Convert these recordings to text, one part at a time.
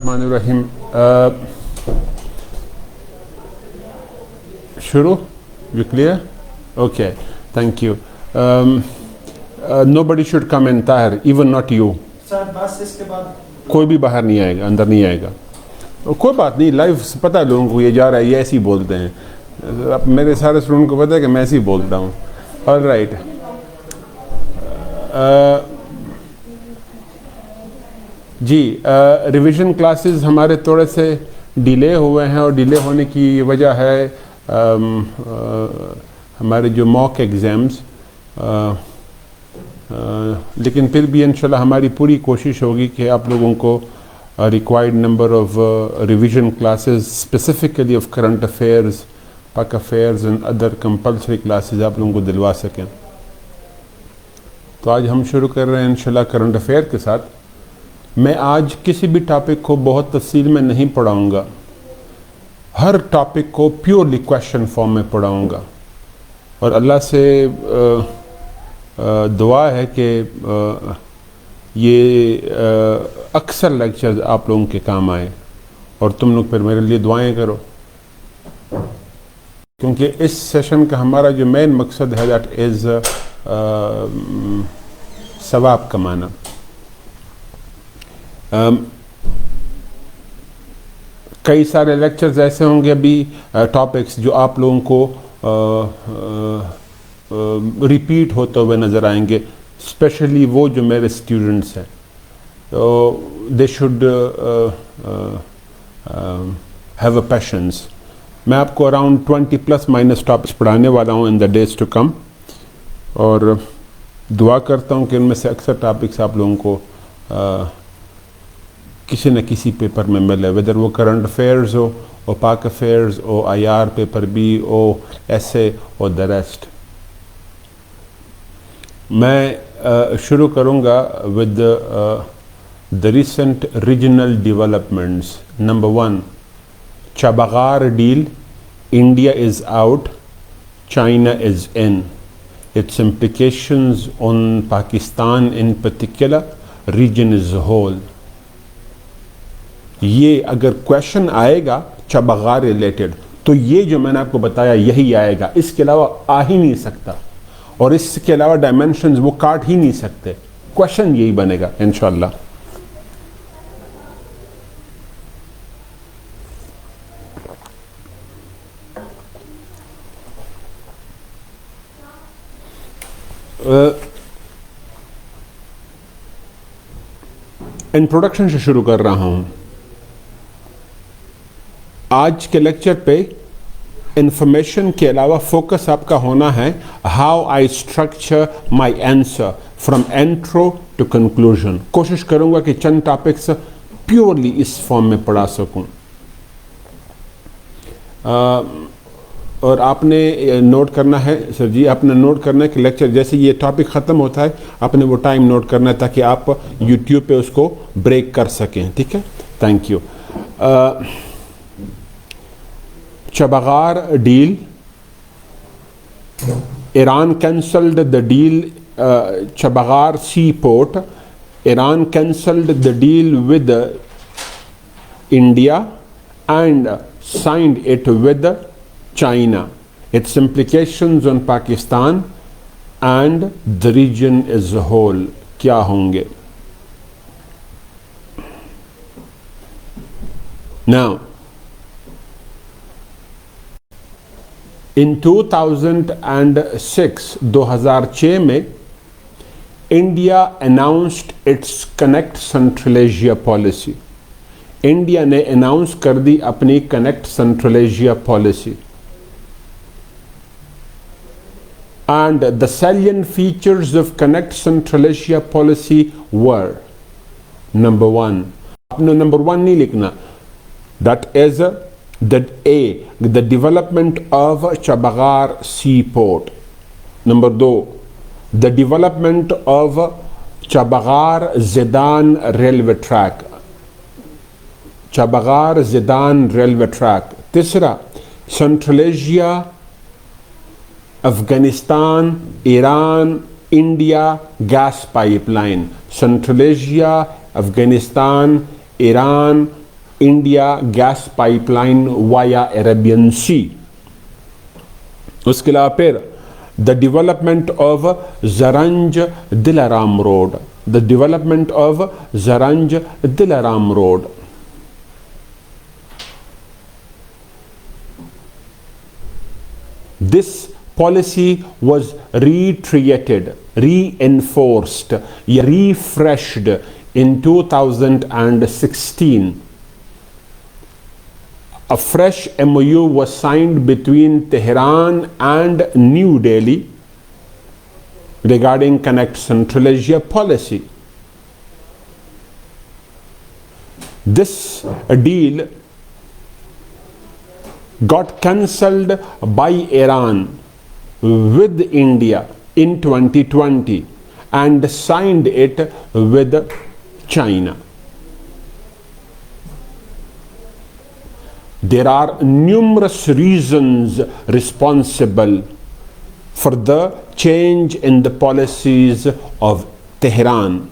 बिस्मिल्लाहिर्रहमानिर्रहीम। शुरू? You clear? Okay, thank you. Nobody should come in Tahir, even not you. Sir बस इसके बाद कोई भी बाहर नहीं आएगा, अंदर नहीं आएगा। कोई बात नहीं, लाइव पता है लोगों को ये जा रहा है, ये ऐसे ही बोलते हैं। अब मेरे सारे स्टूडेंट को पता है कि मैं ऐसे ही बोलता हूँ। ऑल राइट, जी रिवीजन क्लासेस हमारे थोड़े से डिले हुए हैं और डिले होने की वजह है हमारे जो मॉक एग्ज़ाम्स, लेकिन फिर भी इंशाल्लाह हमारी पूरी कोशिश होगी कि आप लोगों को required number of revision classes specifically of current affairs, Pak affairs and other compulsory classes आप लोगों को दिलवा सकें। तो आज हम शुरू कर रहे हैं इंशाल्लाह करंट अफेयर के साथ। मैं आज किसी भी टॉपिक को बहुत तफसील में नहीं पढ़ाऊँगा, हर टॉपिक को प्योरली क्वेश्चन फॉर्म में पढ़ाऊँगा और अल्लाह से दुआ है कि ये अक्सर लेक्चर्स आप लोगों के काम आए और तुम लोग फिर मेरे लिए दुआएं करो, क्योंकि इस सेशन का हमारा जो मेन मकसद है दैट इज़ सवाब कमाना। कई सारे लेक्चर्स ऐसे होंगे अभी टॉपिक्स जो आप लोगों को रिपीट होते हुए नज़र आएंगे, स्पेशली वो जो मेरे स्टूडेंट्स हैं, तो they should have a patience. मैं आपको अराउंड 20 प्लस माइनस टॉपिक्स पढ़ाने वाला हूँ in the days to come, और दुआ करता हूँ कि उनमें से अक्सर टॉपिक्स आप लोगों को किसी न किसी पेपर में मिले, वेदर वो करंट अफेयर्स हो और पाक अफेयर्स हो, आईआर पेपर बी हो, ऐसे और द रेस्ट। मैं शुरू करूँगा with the recent regional developments. Number 1, Chabahar deal, India is out, China is in, its implications on Pakistan in particular, region as a whole। ये अगर क्वेश्चन आएगा चबगार रिलेटेड तो ये जो मैंने आपको बताया यही आएगा, इसके अलावा आ ही नहीं सकता, और इसके अलावा डायमेंशंस वो काट ही नहीं सकते, क्वेश्चन यही बनेगा इंशाल्लाह। इंट्रोडक्शन से शुरू कर रहा हूं। आज के लेक्चर पे इंफॉर्मेशन के अलावा फोकस आपका होना है how I structure my answer from intro to conclusion. कोशिश करूंगा कि चंद टॉपिक्स प्योरली इस फॉर्म में पढ़ा सकूं, और आपने नोट करना है सर जी, आपने नोट करना है कि लेक्चर जैसे ये टॉपिक ख़त्म होता है आपने वो टाइम नोट करना है ताकि आप यूट्यूब पे उसको ब्रेक कर सकें, ठीक है? Thank you. Chabahar deal, Iran cancelled the deal, Chabahar sea port, Iran cancelled the deal with India and signed it with China, its implications on Pakistan and the region as a whole क्या होंगे? Now, in 2006, 2006 में India announced its Connect Central Asia policy। India ने announce कर दी अपनी connect central Asia policy. And the salient features of Connect Central Asia policy were, number 1, आपने number 1 नहीं लिखना, that is the development of Chabgar seaport. Number 2, the development of Chabgar Zidan railway track, Chabgar Zidan railway track. तीसरा, Central Asia, Afghanistan, Iran, India gas pipeline. Central Asia, Afghanistan, Iran India gas pipeline via Arabian Sea. उसके अलावा फिर the development of Zaranj Delaram road, the development of Zaranj Delaram road. This policy was reiterated, reinforced, refreshed in 2016. A fresh MOU was signed between Tehran and New Delhi regarding Connect Central Asia policy. This deal got cancelled by Iran with India in 2020 and signed it with China. There are numerous reasons responsible for the change in the policies of Tehran,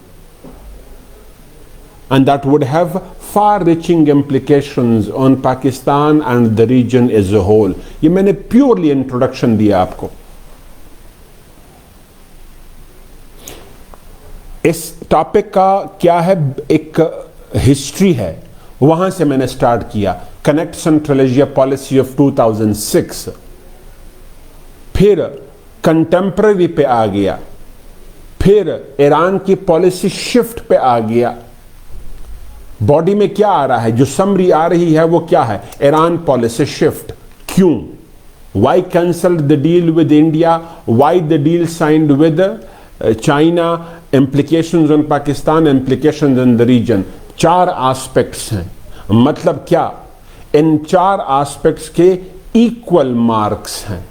and that would have far-reaching implications on Pakistan and the region as a whole. ये मैंने purely introduction दिया आपको। इस topic का क्या है, एक history है, वहां से मैंने स्टार्ट किया। Connect central Asia policy of 2006, फिर कंटेम्पररी पे आ गया, फिर ईरान की पॉलिसी शिफ्ट पे आ गया। बॉडी में क्या आ रहा है, जो समरी आ रही है वो क्या है, ईरान पॉलिसी शिफ्ट। क्यों, why cancelled the deal with India, why the deal signed with China, implications on Pakistan, implications in the region। 4 aspects हैं। मतलब क्या, इन 4 एस्पेक्ट्स के इक्वल मार्क्स हैं।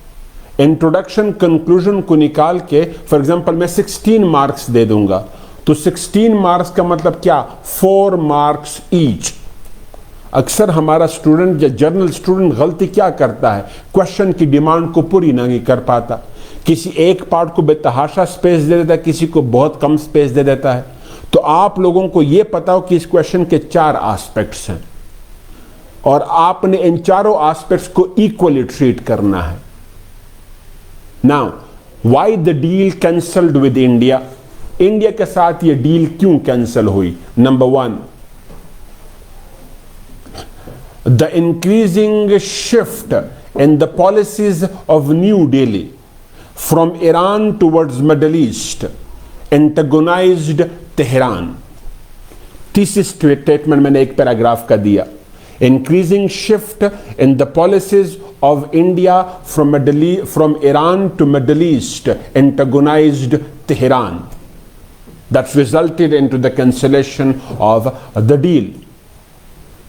इंट्रोडक्शन कंक्लूजन को निकाल के फॉर एग्जांपल मैं 16 मार्क्स दे दूंगा, तो 16 मार्क्स का मतलब क्या, 4 मार्क्स ईच। अक्सर हमारा स्टूडेंट या जर्नल स्टूडेंट गलती क्या करता है, क्वेश्चन की डिमांड को पूरी नहीं कर पाता, किसी एक पार्ट को बेतहाशा स्पेस दे देता है, किसी को बहुत कम स्पेस दे देता है। तो आप लोगों को यह पता हो कि इस क्वेश्चन के 4 एस्पेक्ट्स हैं और आपने इन चारों एस्पेक्ट्स को इक्वली ट्रीट करना है। Now why the deal cancelled with India, India के साथ ये डील क्यों कैंसल हुई। Number 1, the increasing shift in the policies of new Delhi from Iran towards Middle East antagonized Tehran। thesis statement मैंने एक पैराग्राफ का दिया। increasing shift in the policies of India from Iran to Middle East antagonized Tehran। That's resulted into the cancellation of the deal।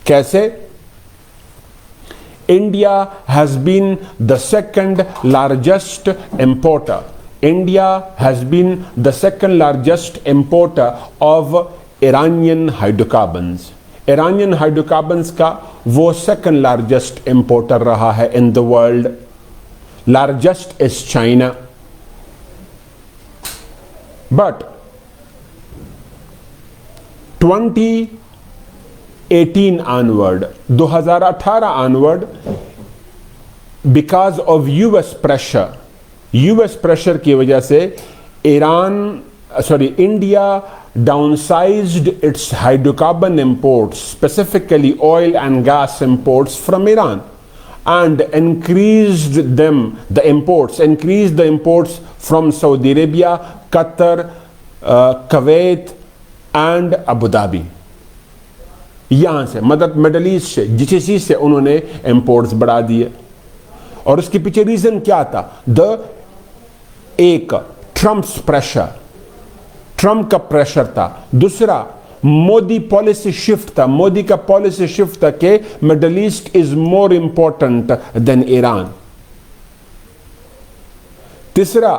कैसे, India has been the second largest importer। India has been the second largest importer of Iranian hydrocarbons। Iranian hydrocarbons का वो second largest importer रहा है in the world। Largest is China। But 2018 onward, 2018 onward, because of US pressure की वजह से India downsized its hydrocarbon imports, specifically oil and gas imports from Iran, and increased the imports from Saudi Arabia, Qatar, Kuwait and Abu Dhabi। यहां से मदद middle east से, GCC से उन्होंने imports बढ़ा दिए। और उसके पीछे रीजन क्या था, एक ट्रम्प्स प्रेशर, ट्रम्प का प्रेशर था। दूसरा मोदी पॉलिसी शिफ्ट था, मोदी का पॉलिसी शिफ्ट था कि Middle East is more important than Iran. तीसरा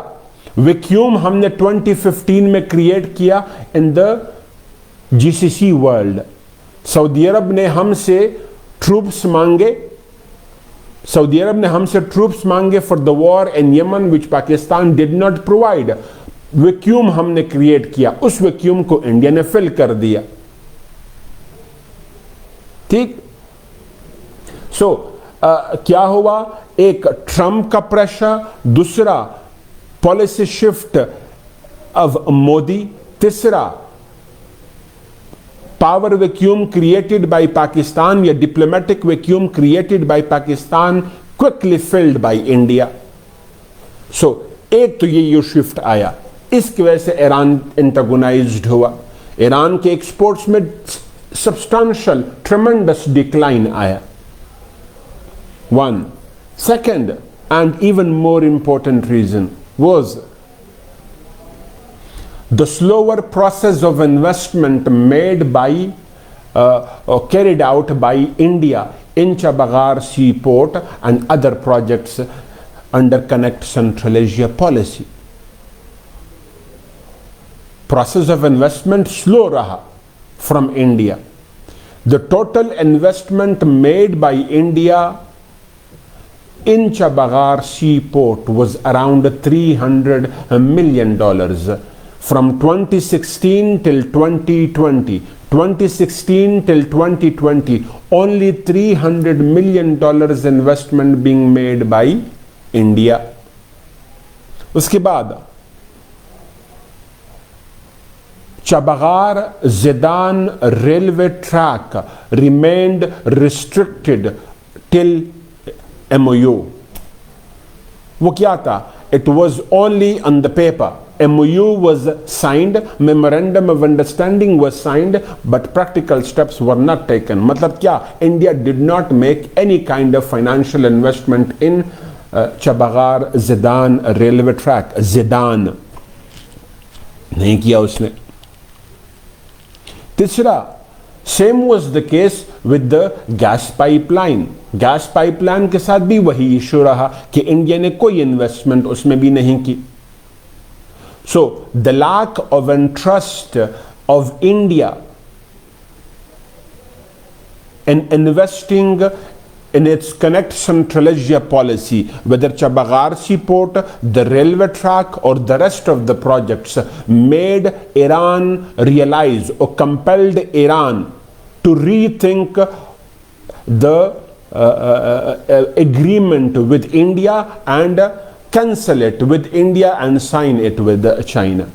वैक्यूम हमने 2015 में क्रिएट किया in the GCC world. Saudi Arab ने हमसे ट्रूप्स मांगे for the war in Yemen which Pakistan did not provide. Vacuum हमने क्रिएट किया, उस वैक्यूम को इंडिया ने फिल कर दिया। ठीक। सो क्या हुआ, एक ट्रंप का प्रेशर, दूसरा पॉलिसी शिफ्ट ऑफ मोदी, तीसरा power vacuum created by Pakistan या diplomatic vacuum created by Pakistan quickly filled by India. So एक तो ये शिफ्ट आया, इसकी वजह से ईरान एंटागोनाइज्ड हुआ, ईरान के एक्सपोर्ट्स में सब्सटेंशियल ट्रेमेंडस डिक्लाइन आया। One. Second, and even more important reason was the slower process of investment made by or carried out by India in Chabahar seaport and other projects under Connect Central Asia policy. Process of investment slow raha from India. The total investment made by India in Chabahar seaport was around $300 million from 2016 till 2020. 2016 till 2020, only $300 million investment being made by India. उसके बाद Chabahar Zidan railway track remained restricted till MOU. वो क्या था? It was only on the paper. MOU was signed, memorandum of understanding was signed, but practical steps were not taken. मतलब क्या? India did not make any kind of financial investment in Chabahar Zidan railway track. Zidan नहीं किया उसने। तीसरा, same was the case with the gas pipeline. Gas pipeline के साथ भी वही इशू रहा कि इंडिया ने कोई इन्वेस्टमेंट उसमें भी नहीं की। So the lack of interest of India in investing in its Connect Central Asia policy, whether Chabahar seaport, the railway track, or the rest of the projects, made Iran realize or compelled Iran to rethink the agreement with India and cancel it with India and sign it with China.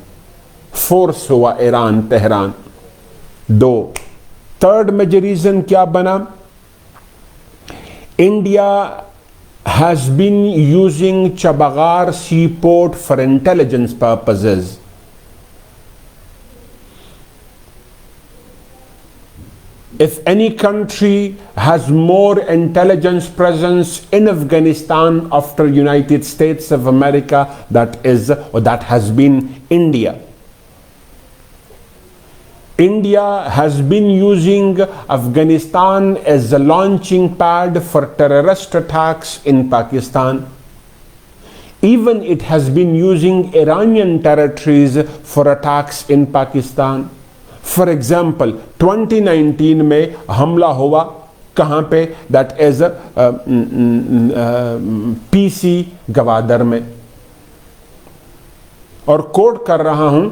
Force हुआ Iran Tehran. दो, third major reason क्या बना? India has been using Chabahar seaport for intelligence purposes. If any country has more intelligence presence in Afghanistan after United States of America, that is, or that has been India. India has been using Afghanistan as a launching pad for terrorist attacks in Pakistan. Even it has been using Iranian territories for attacks in Pakistan. For example, 2019 में हमला हुआ कहाँ पे? That is PC Gwadar में। और coat कर रहा हूँ,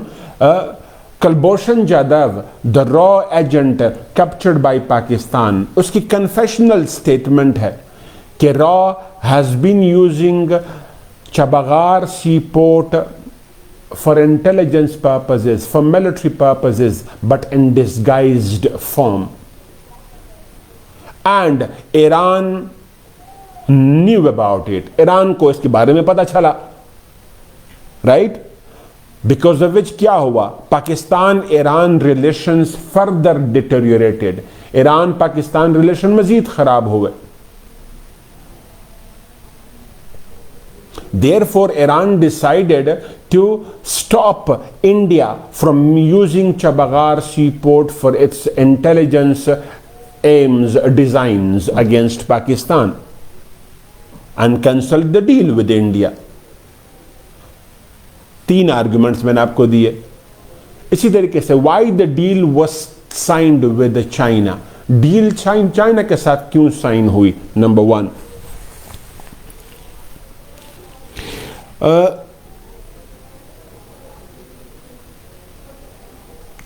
Kulbhushan Jadhav, the raw agent captured by Pakistan, उसकी confessional statement है कि raw has been using Chabahar seaport for intelligence purposes, for military purposes, but in disguised form. And Iran knew about it. Iran को इसके बारे में पता चला, right? Because of which क्या हुआ? Pakistan Iran relations further deteriorated. Iran Pakistan relation मजीद खराब हुए। Therefore, Iran decided to stop India from using Chabahar seaport for its intelligence aims, designs against Pakistan, and cancelled the deal with India. तीन arguments मैंने आपको दिए। इसी तरीके से why the deal was signed with China. Deal China के साथ क्यों साइन हुई? Number one,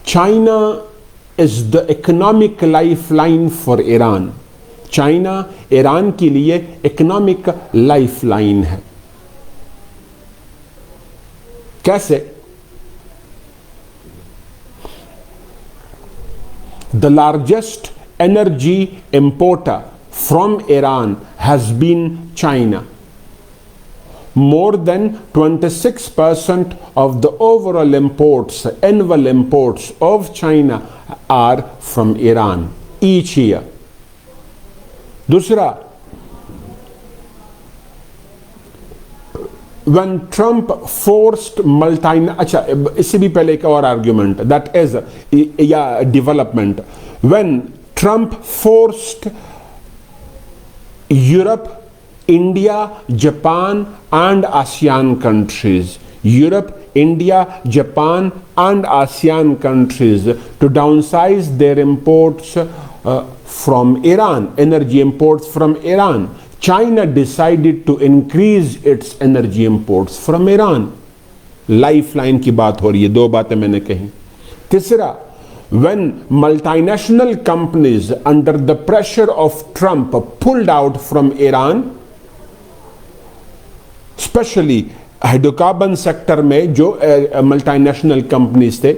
China is the economic lifeline for Iran. China Iran के लिए इकोनॉमिक लाइफलाइन है। कैसे? The largest energy importer from Iran has been China. More than 26% of the overall imports, annual imports of China are from Iran each year. दूसरा, when Trump forced अच्छा, इससे भी पहले एक और आर्ग्यूमेंट, that is या development, when Trump forced Europe, India, Japan and ASEAN countries, to downsize their imports from Iran, energy imports from Iran. China decided to increase its energy imports from Iran. Lifeline की बात हो रही है, दो बातें मैंने कही। तीसरा, when multinational companies under the pressure of Trump pulled out from Iran, especially hydrocarbon sector में जो मल्टीनेशनल कंपनीज थे,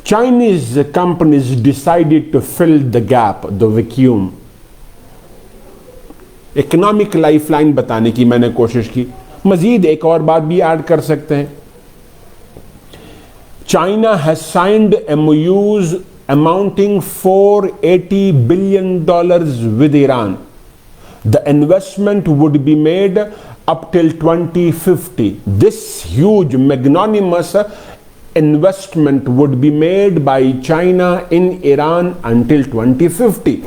Chinese companies decided to fill the gap, the vacuum. Economic lifeline बताने की मैंने कोशिश की। मजीद एक और बात भी ऐड कर सकते हैं। China has signed MOUs amounting $480 billion with Iran. The investment would be made up till 2050. This huge magnanimous investment would be made by China in Iran until 2050.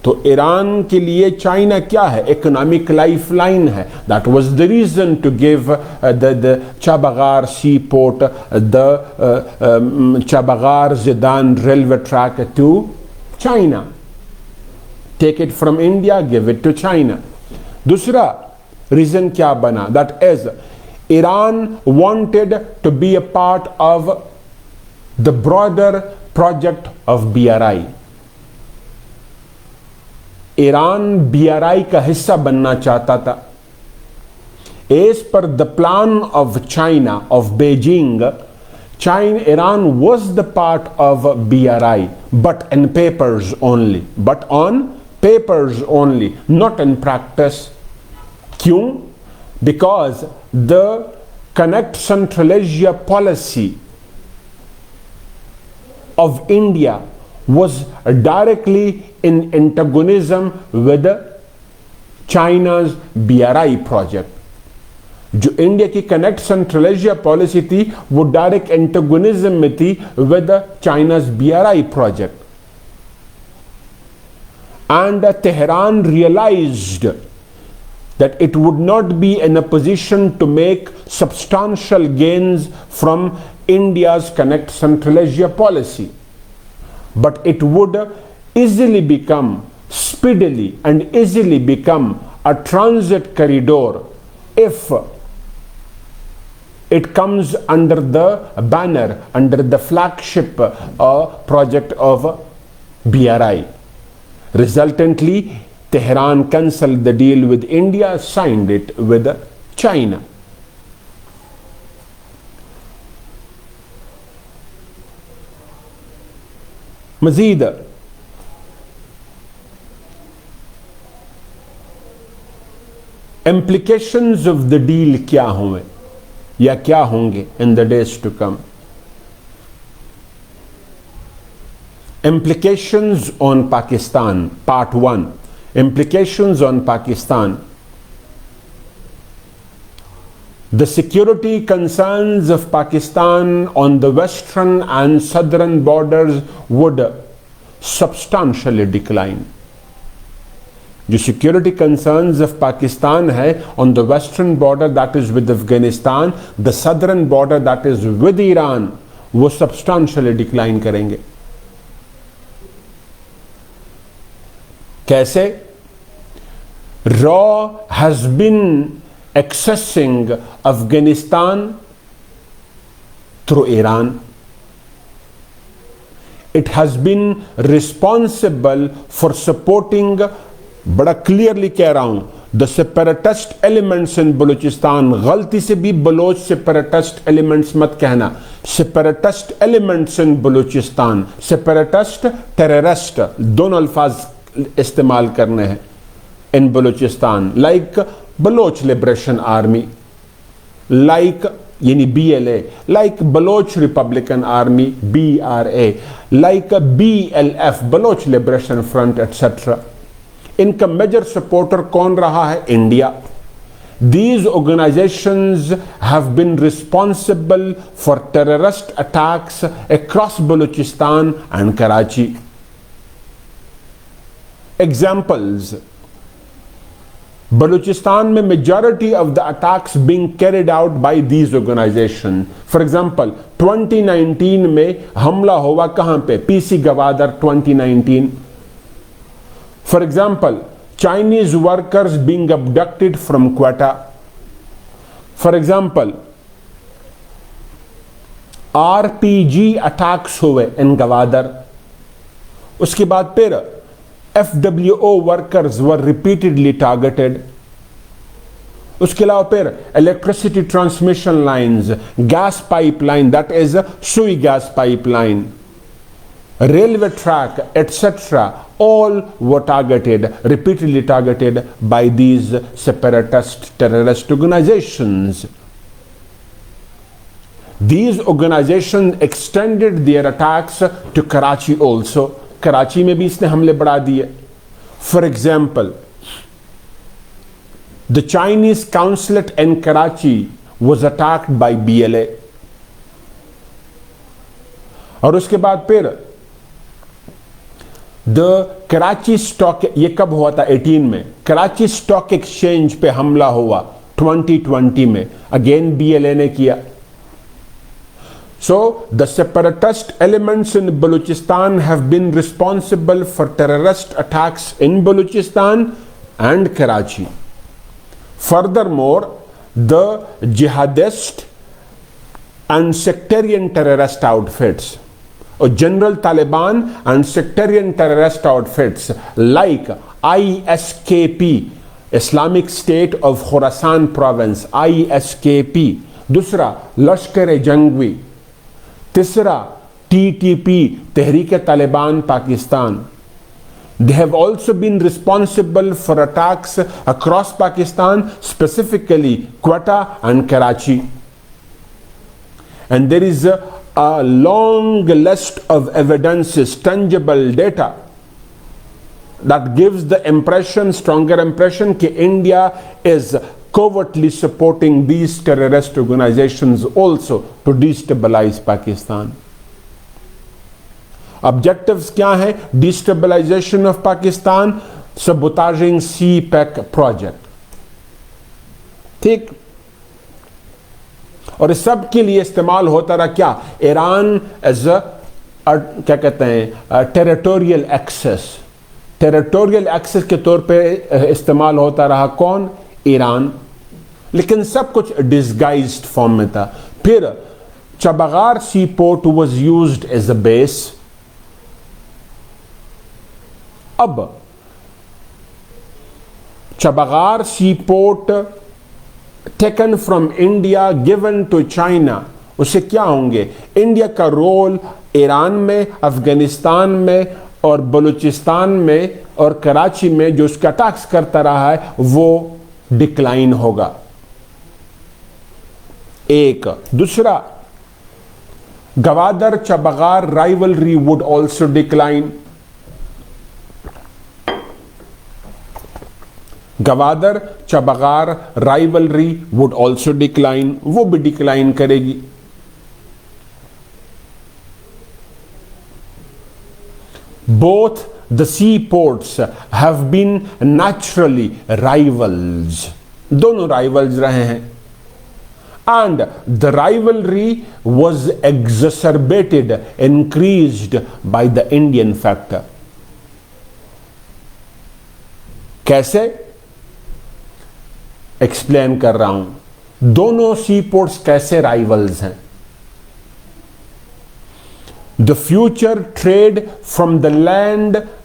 तो ईरान के लिए चाइना क्या है? इकोनॉमिक लाइफलाइन है। That was the reason to give the Chabagar seaport, the Chabagar Zidan railway track to China. Take it from India, give it to China. दूसरा reason क्या बना? That is, Iran wanted to be a part of the broader project of BRI. Iran BRI का हिस्सा बनना चाहता था। As per the plan of China, of Beijing, Iran was the part of BRI, but in papers only. But on papers only, not in practice. क्यों? Because the Connect Central Asia policy of India was directly in antagonism with China's BRI project. जो India की connect central Asia policy थी वो direct antagonism में थी with चाइना's BRI project. And Tehran realized that it would not be in a position to make substantial gains from India's Connect Central Asia policy, but it would speedily and easily become a transit corridor if it comes under the banner, under the flagship project of BRI. Resultantly, Tehran cancelled the deal with India, signed it with China. मजीद implications of the deal क्या हुए या क्या होंगे in the days to come. Implications on Pakistan, part 1. Implications on Pakistan. The security concerns of Pakistan on the western and southern borders would substantially decline. जो security concerns of Pakistan है on the western border, that is with Afghanistan, the southern border, that is with Iran, वो substantially decline करेंगे. कैसे? Raw has been accessing Afghanistan through Iran. It has been responsible for supporting, बड़ा clearly कह रहा हूं, the separatist elements in Balochistan. गलती से भी बलोच separatist elements मत कहना. separatist elements in Balochistan. separatist, terrorist दोनों अल्फाज इस्तेमाल करने हैं in Balochistan. like Baloch liberation army, like यानी BLA, like Baloch republican army BRA, like BLF Baloch liberation front etcetera. इनका मेजर सपोर्टर कौन रहा है? India. These organizations have been responsible for terrorist attacks across Balochistan and Karachi. Examples: Balochistan में majority of the attacks being carried out by these organizations. For example, 2019 में हमला हुआ कहां पे? PC Gwadar 2019. For example, Chinese workers being abducted from Quetta. For example, RPG attacks हुए इन गवादर. उसके बाद फिर FWO workers were repeatedly targeted. उसके अलावा फिर electricity transmission lines, gas pipeline, that is Sui gas pipeline, railway track, etc. all were targeted, repeatedly targeted by these separatist terrorist organizations. These organizations extended their attacks to Karachi also. Karachi में भी इसने हमले बढ़ा दिए. For example, the Chinese consulate in Karachi was attacked by BLA. और उसके बाद फिर द कराची स्टॉक, ये कब हुआ था? 18 में. कराची स्टॉक एक्सचेंज पे हमला हुआ 2020 में, अगेन BLA ने किया. So, the separatist elements in Balochistan have been responsible for terrorist attacks in Balochistan and Karachi. Furthermore, the jihadist and sectarian terrorist outfits, or general Taliban and sectarian terrorist outfits like ISKP, Islamic State of Khorasan Province, ISKP. दूसरा लश्कर-ए-जंगवी. तीसरा TTP, Tehreek Taliban Pakistan. They have also been responsible for attacks across Pakistan, specifically Quetta and Karachi. And there is a long list of evidences, tangible data that gives the impression, stronger impression, कि India is covertly supporting these terrorist organizations also to destabilize Pakistan. Objectives क्या हैं? Destabilization of Pakistan, sabotaging CPEC project. ठीक. और इस सब के लिए इस्तेमाल होता रहा क्या? ईरान एज अ क्या कहते हैं, टेरिटोरियल एक्सेस. टेरिटोरियल एक्सेस के तौर पे इस्तेमाल होता रहा कौन? ईरान. लेकिन सब कुछ डिस्गाइज्ड फॉर्म में था. फिर Chabahar sea port was used as a base. अब Chabahar sea port taken from India given to China, उससे क्या होंगे? इंडिया का रोल ईरान में, अफगानिस्तान में और बलूचिस्तान में और कराची में जो उसका अटैक्स करता रहा है वो डिक्लाइन होगा. एक. दूसरा, Gwadar Chabahar rivalry would also decline. Gwadar Chabahar rivalry would also decline, वो भी डिक्लाइन करेगी. Both the seaports have been naturally rivals. दोनों rivals रहे हैं. And the rivalry was exacerbated, increased by the Indian factor. कैसे? एक्सप्लेन कर रहा हूं. दोनों सी पोर्ट्स कैसे राइवल्स हैं? the future trade from the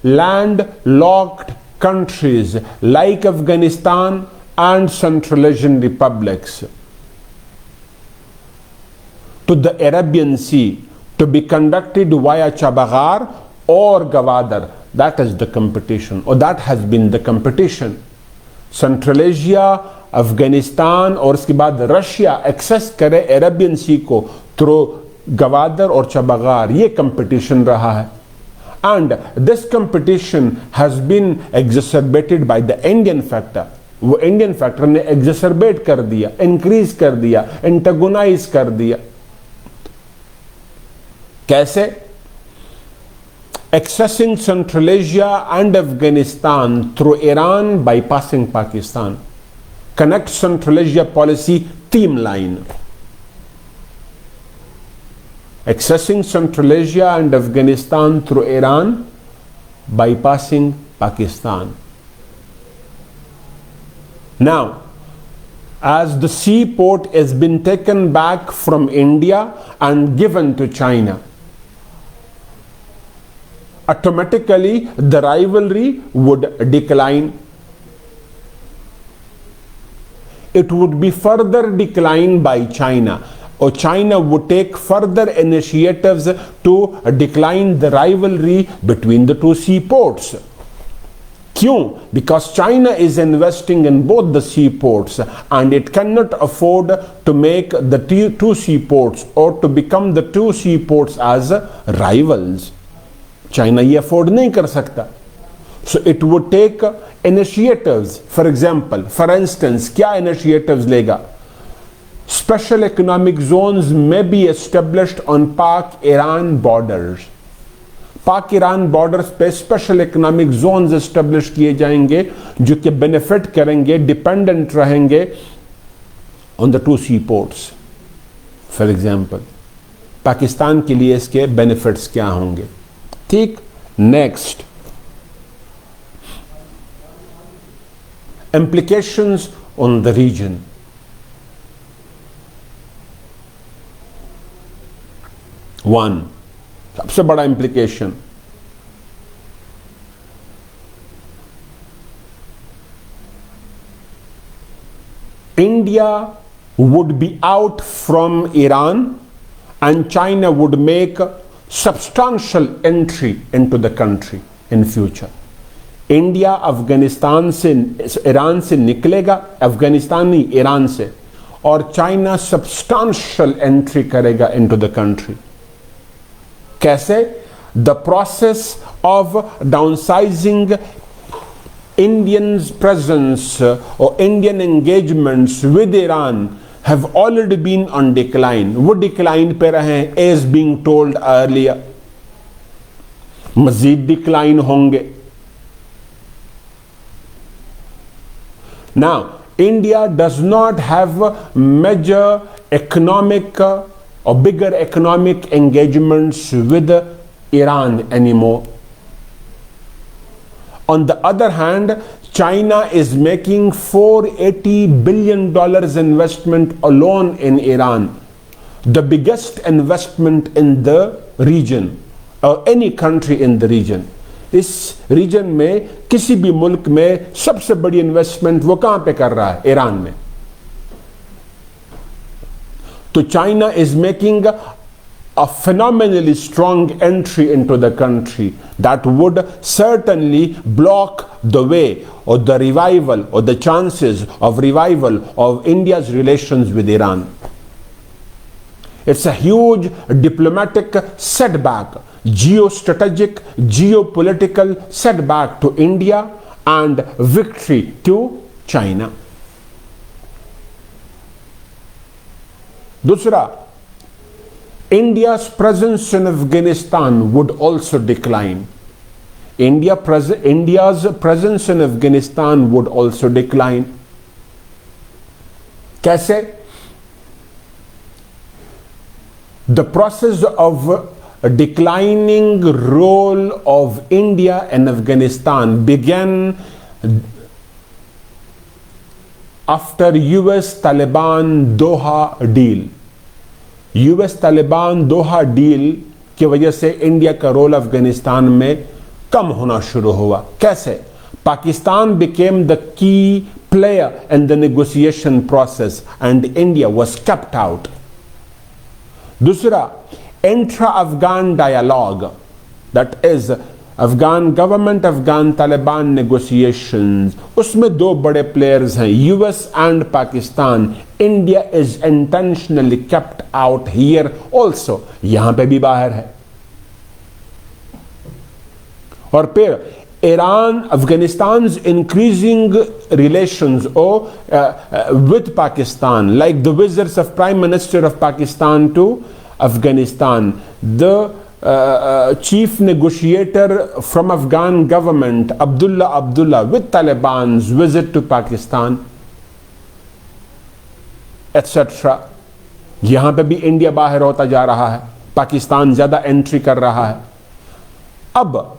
landlocked countries like Afghanistan and Central Asian republics to the Arabian Sea to be conducted via Chabagar or Gwadar. That is the competition, or that has been the competition. Central Asia, Afghanistan और उसके बाद Russia access करे Arabian सी को through Gwadar और चबागार, ये competition रहा है. And this competition has been exacerbated by the Indian factor. वो इंडियन फैक्टर ने एग्जैसरबेट कर दिया, इंक्रीज कर दिया, एंटागोनाइज कर दिया. कैसे? Accessing Central Asia and Afghanistan through Iran bypassing Pakistan. Connect Central Asia policy theme line. Accessing Central Asia and Afghanistan through Iran bypassing Pakistan. Now, as the seaport has been taken back from India and given to China, automatically the rivalry would decline. It would be further declined by China, or China would take further initiatives to decline the rivalry between the two seaports. Kyun? Because China is investing in both the seaports and it cannot afford to make the two seaports or to become the two seaports as rivals. China ये afford नहीं कर सकता. So it would take initiatives. For example, for instance, क्या initiatives लेगा? Special economic zones may be established on Pak-Iran borders. Pak Iran borders पे special economic zones establish किए जाएंगे जो कि बेनिफिट करेंगे, डिपेंडेंट रहेंगे on the two sea ports. For example, Pakistan के लिए इसके बेनिफिट्स क्या होंगे? ठीक. Next, implications on the region. One, सबसे बड़ा implication, India would be out from Iran and China would make substantial entry into the country in future. India Afghanistan से, Iran से निकलेगा, अफगानिस्तान नहीं ईरान से, और चाइना सब्सटेंशियल एंट्री करेगा इनटू द कंट्री. कैसे? The process of downsizing Indian presence और Indian engagements with Iran have already been on decline. वो डिक्लाइन पे रहे हैं एज बीइंग टोल्ड अर्लियर. मजीद डिक्लाइन होंगे. Now, India does not have major economic or bigger economic engagements with Iran anymore. On the other hand, China is making $480 billion investment alone in Iran, the biggest investment in the region or any country in the region. इस reason में किसी भी मुल्क में सबसे बड़ी investment वो कहां पे कर रहा है? ईरान में. तो China is making a phenomenally strong entry into the country that would certainly block the way or the revival or the chances of revival of India's relations with Iran. It's a huge diplomatic setback, geostrategic, geopolitical setback to India and victory to China. दूसरा, India's presence in Afghanistan would also decline. India's presence in Afghanistan would also decline. कैसे? The process of a declining role of India in Afghanistan began after US-Taliban Doha deal. US-Taliban Doha deal की वजह से India का role Afghanistan में कम होना शुरू हुआ। कैसे? Pakistan became the key player in the negotiation process and India was kept out. दूसरा, intra-Afghan dialogue, that is Afghan government Afghan Taliban negotiations, उसमें दो बड़े प्लेयर्स हैं, US and Pakistan. India is intentionally kept out here also, यहां पे भी बाहर है। और फिर Iran Afghanistan increasing relations with Pakistan, like the visits of prime minister of Pakistan to Afghanistan, the chief negotiator from Afghan government Abdullah with Taliban's visit to Pakistan, etc. यहां पे भी इंडिया बाहर होता जा रहा है, पाकिस्तान ज्यादा एंट्री कर रहा है। अब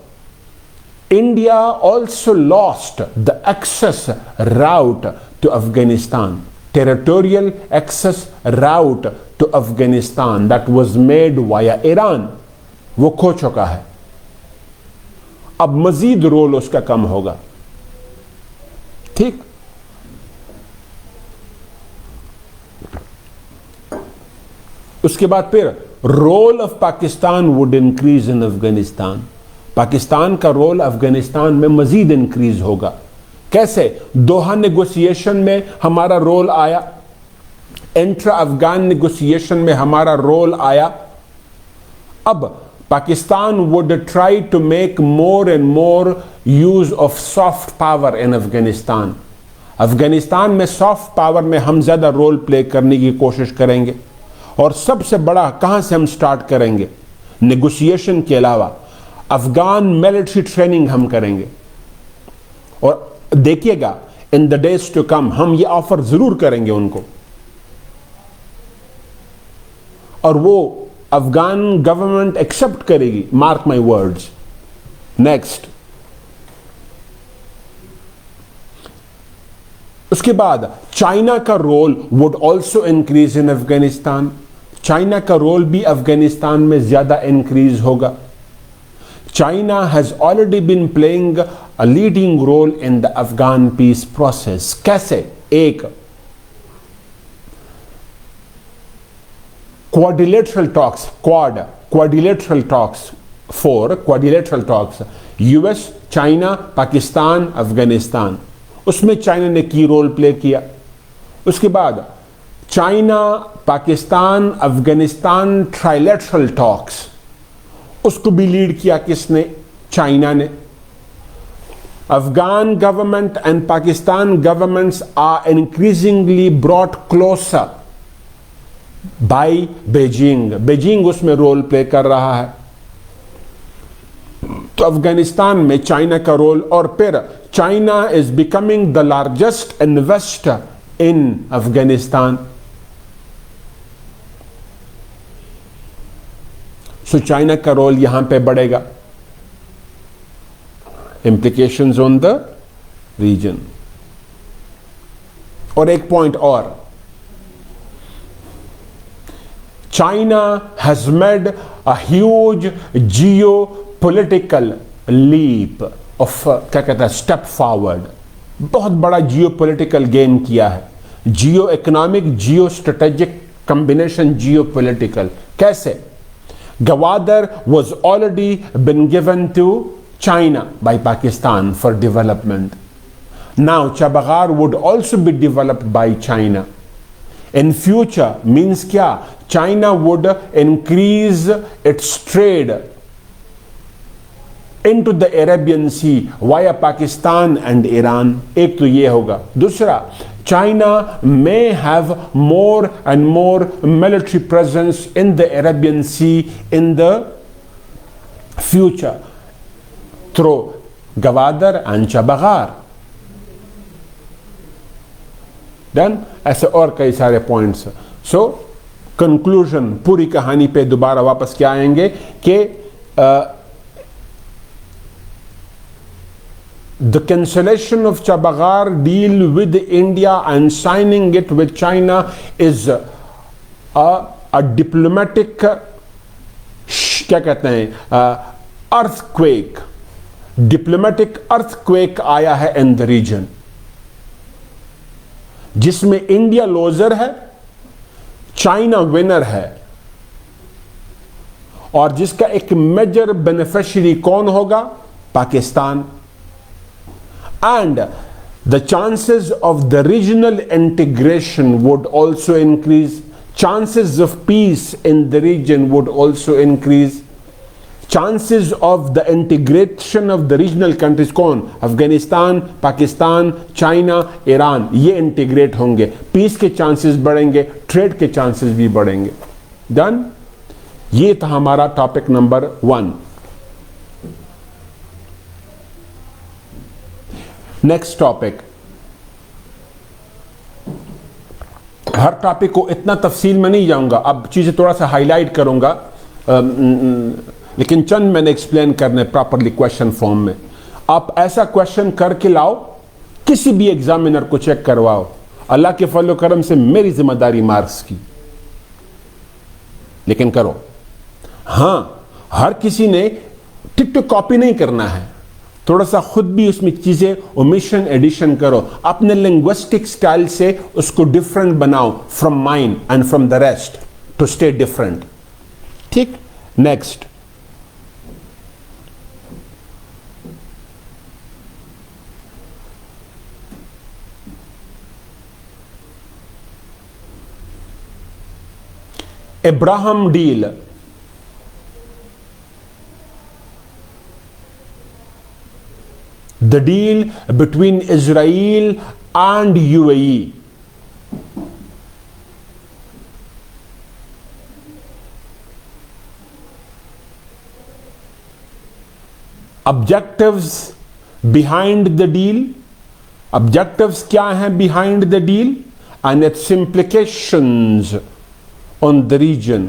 India also lost the access route to Afghanistan, territorial access route to Afghanistan that was made via Iran, वो खो चुका है। अब मजीद रोल उसका कम होगा। ठीक, उसके बाद फिर role of Pakistan would increase in Afghanistan, Pakistan का रोल अफगानिस्तान में मजीद इंक्रीज होगा। कैसे? दोहा नेगोशिएशन में हमारा रोल आया, इंट्रा अफगान नेगोशिएशन में हमारा रोल आया। अब Pakistan would try to make more and more use of soft power in Afghanistan. Afghanistan में सॉफ्ट पावर में हम ज्यादा रोल प्ले करने की कोशिश करेंगे। और सबसे बड़ा कहां से हम स्टार्ट करेंगे? नेगोशिएशन के अलावा अफगान मिलिट्री ट्रेनिंग हम करेंगे। और देखिएगा in the days to come हम ये ऑफर जरूर करेंगे उनको, और वो अफगान गवर्नमेंट एक्सेप्ट करेगी, मार्क माई वर्ड्स। नेक्स्ट, उसके बाद चाइना का role would also increase in Afghanistan, China का रोल भी अफगानिस्तान में ज्यादा इंक्रीज होगा। China has already been playing a leading role in the Afghan peace process. कैसे? एक, quadrilateral talks, quadrilateral talks, 4 quadrilateral talks, US, China, Pakistan, Afghanistan, उसमें चाइना ने की रोल प्ले किया। उसके बाद China, Pakistan, Afghanistan trilateral talks, उसको भी लीड किया किसने? चाइना ने। Afghan government and Pakistan governments are increasingly brought closer by Beijing, Beijing उसमें रोल प्ले कर रहा है। तो अफगानिस्तान में चाइना का रोल, और फिर China is becoming the largest investor in Afghanistan. So China का रोल यहां पे बढ़ेगा। Implications on the region. और एक पॉइंट और, China has made a huge geopolitical leap of क्या कहता है स्टेप फॉरवर्ड, बहुत बड़ा जियोपॉलिटिकल गेम किया है। जियो economic, geo strategic combination, geopolitical. कैसे? Gwadar was already been given to China by Pakistan for development. Now Chabahar would also be developed by China. In future means क्या? China would increase its trade into the Arabian Sea via Pakistan and Iran. एक तो ये होगा। दूसरा, China may have more and more military presence in the Arabian Sea in the future through Gwadar and Chabahar. Then ऐसे और कई सारे points. So conclusion, पूरी कहानी पे दोबारा वापस क्या आएंगे कि the cancellation of Chabahar deal with India and signing it with China is a diplomatic क्या कहते हैं, अर्थक्वेक, डिप्लोमेटिक अर्थक्वेक आया है इन द रीजन, जिसमें इंडिया लूजर है, चाइना विनर है, और जिसका एक मेजर बेनिफिशियरी कौन होगा? Pakistan. And the chances of the regional integration would also increase, chances of peace in the region would also increase, chances of the integration of the regional countries, कौन? Afghanistan, Pakistan, China, Iran, ये integrate होंगे, piece के chances बढ़ेंगे, trade के chances भी बढ़ेंगे। Done? ये था हमारा टॉपिक नंबर 1। नेक्स्ट टॉपिक, हर टॉपिक को इतना तफसील में नहीं जाऊंगा, अब चीजें थोड़ा सा हाईलाइट करूंगा, लेकिन चंद मैंने एक्सप्लेन करने प्रॉपरली क्वेश्चन फॉर्म में। आप ऐसा क्वेश्चन करके लाओ, किसी भी एग्जामिनर को चेक करवाओ, अल्लाह के फजल करम से मेरी जिम्मेदारी मार्क्स की, लेकिन करो। हां, हर किसी ने टिक टू कॉपी नहीं करना है, थोड़ा सा खुद भी उसमें चीजें ओमिशन एडिशन करो, अपने लिंग्विस्टिक स्टाइल से उसको डिफरेंट बनाओ from mine and from the rest to stay different. ठीक, next, Abraham deal, the deal between Israel and UAE. Objectives behind the deal, objectives क्या हैं behind the deal and its implications on the region.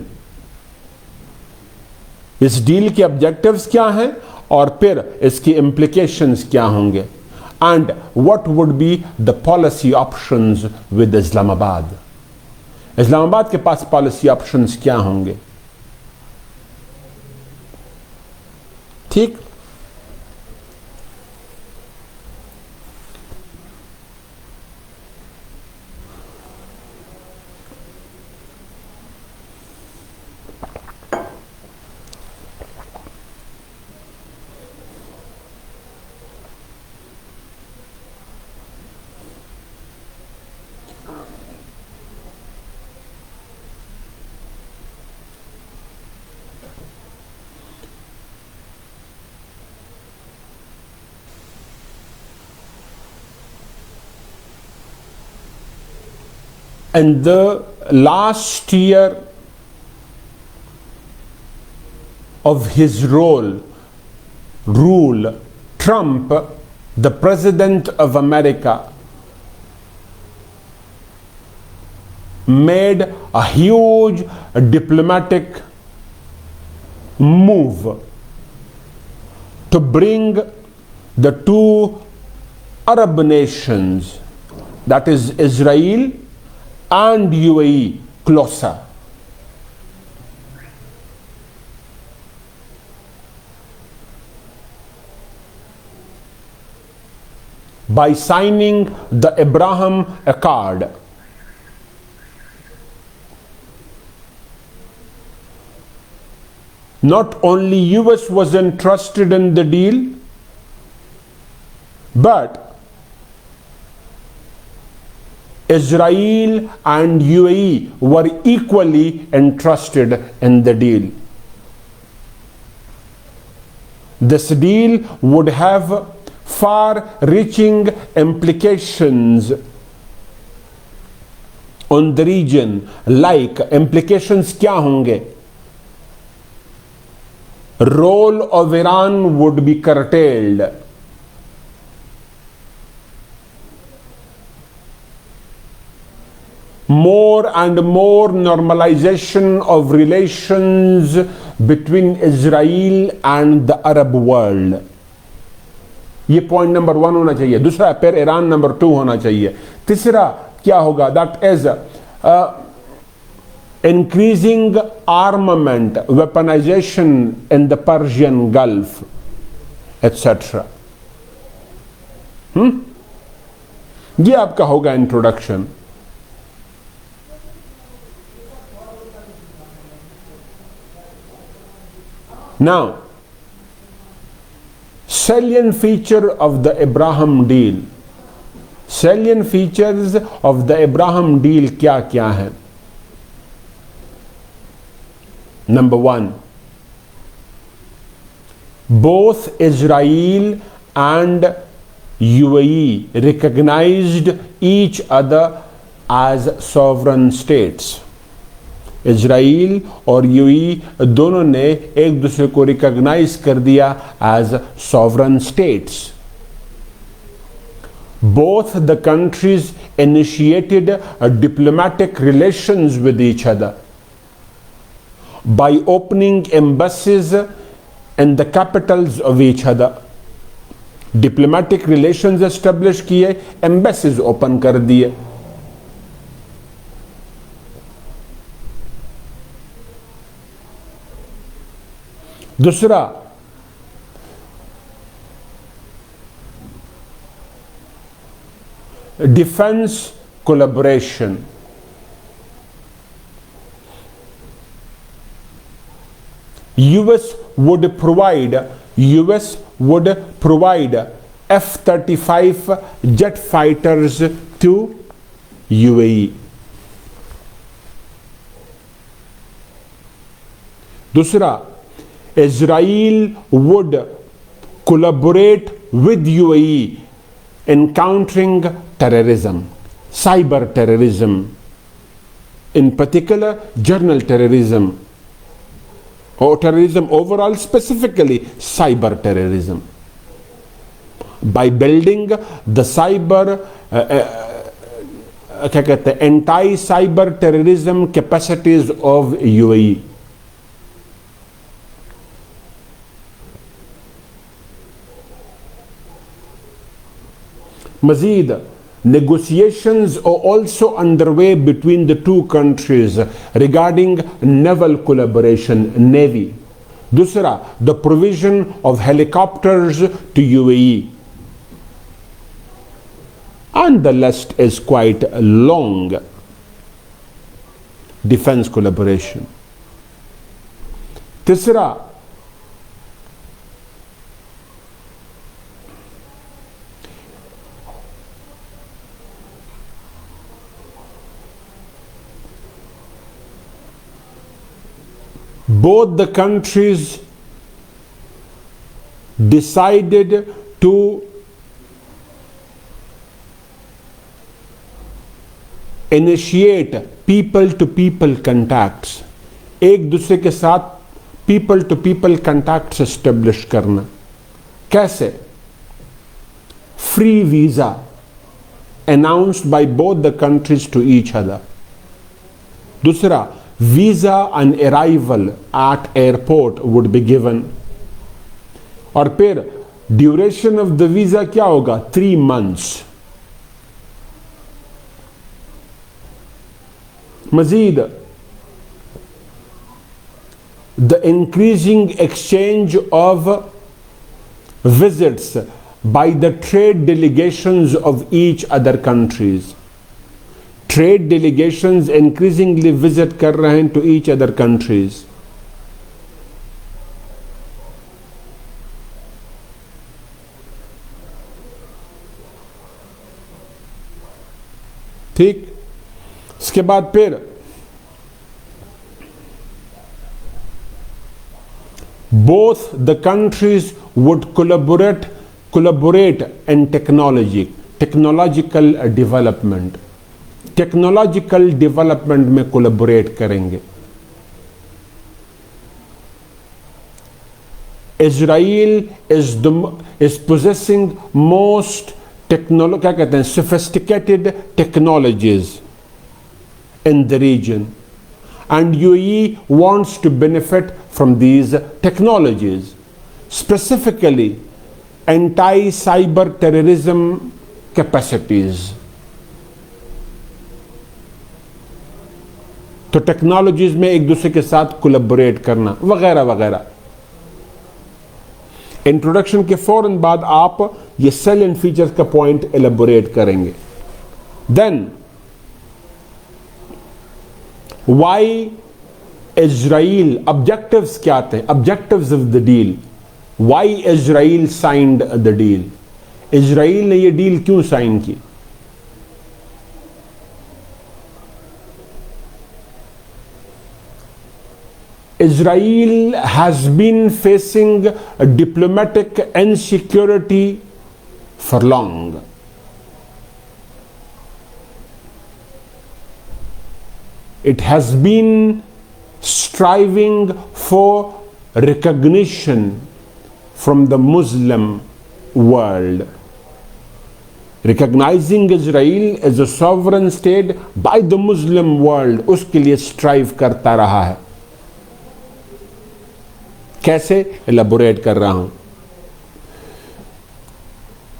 इस deal के objectives क्या हैं और फिर इसकी इम्प्लीकेशंस क्या होंगे, and what would be the policy options with Islamabad, Islamabad के पास पॉलिसी ऑप्शंस क्या होंगे। ठीक, in the last year of his rule, Trump, the president of America, made a huge diplomatic move to bring the two Arab nations, that is Israel and UAE, closer. By signing the Abraham Accord. Not only US was interested in the deal, but Israel and UAE were equally interested in the deal. This deal would have far-reaching implications on the region. Like, implications क्या होंगे? Role of Iran would be curtailed. More and more normalization of relations between Israel and the Arab world. ये point number 1 होना चाहिए। दूसरा, फिर Iran number 2 होना चाहिए। तीसरा क्या होगा? That is increasing armament, weaponization in the Persian Gulf, etc. ये आपका होगा introduction. Now, salient feature of the Abraham deal. Salient features of the Abraham deal क्या क्या है? Number one, both Israel and UAE recognized each other as sovereign states. Israel और UAE दोनों ने एक दूसरे को रिकॉग्नाइज कर दिया as sovereign states. Both the countries initiated diplomatic relations with each other by opening embassies in the capitals of each other. Diplomatic relations establish किए, embassies open कर दिए. दूसरा, defence collaboration. US would provide F-35 jet fighters to UAE. दूसरा, Israel would collaborate with UAE in countering terrorism, cyber terrorism, in particular journal terrorism, or terrorism overall, specifically cyber terrorism, by building the cyber क्या कहते हैं, anti-cyber terrorism capacities of UAE. Mazid, negotiations are also underway between the two countries regarding naval collaboration, Navy. Dusra, the provision of helicopters to UAE. And the list is quite long. Defense collaboration. Tisra, both the countries decided to initiate people to people contacts. एक दूसरे के साथ people to people contacts establish करना. कैसे? Free visa announced by both the countries to each other. दूसरा, visa on arrival at airport would be given. और फिर duration of the visa क्या होगा? 3 months. Majeed, the increasing exchange of visits by the trade delegations of each other countries. Trade delegations increasingly visit कर रहे हैं to each other countries. ठीक, इसके बाद फिर both the countries would collaborate in technological development. Technological development में collaborate करेंगे. Israel is possessing most क्या कहते हैं, sophisticated technologies in the region, and UAE wants to benefit from these technologies, specifically anti cyber terrorism capacities. तो technologies में एक दूसरे के साथ कोलैबोरेट करना वगैरह वगैरह। इंट्रोडक्शन के फौरन बाद आप ये सेल एंड फीचर्स का पॉइंट एलेबोरेट करेंगे। देन वाई इजराइल, ऑब्जेक्टिव्स क्या थे, objectives of the deal, why Israel signed the deal, Israel ने ये डील क्यों साइन की। Israel has been facing a diplomatic insecurity for long. It has been striving for recognition from the Muslim world. Recognizing Israel as a sovereign state by the Muslim world, उसके लिए strive करता रहा है। कैसे elaborate कर रहा हूं।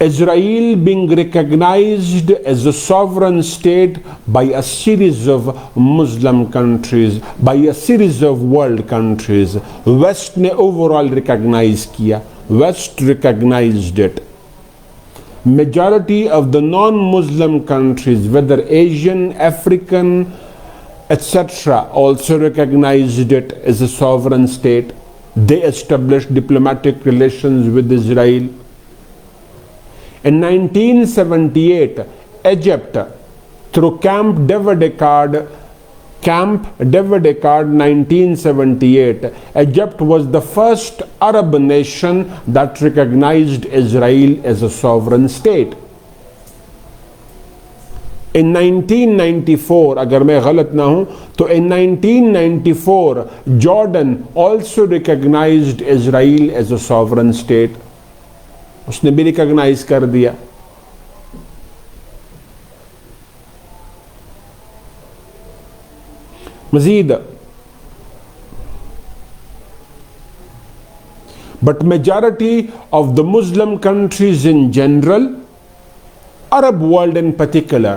Israel being recognized as a sovereign state by a series of Muslim countries, by a series of world countries. West ने overall recognize किया, West recognized it. Majority of the non-Muslim countries, whether Asian, African, etc., also recognized it as a sovereign state. They established diplomatic relations with Israel. In 1978, Egypt, through Camp David Accord 1978, Egypt was the first Arab nation that recognized Israel as a sovereign state. In 1994, अगर मैं गलत ना हूं तो in 1994 Jordan also recognized Israel as a sovereign state. उसने भी recognise कर दिया। मजीद but majority of the Muslim countries in general, Arab world in particular,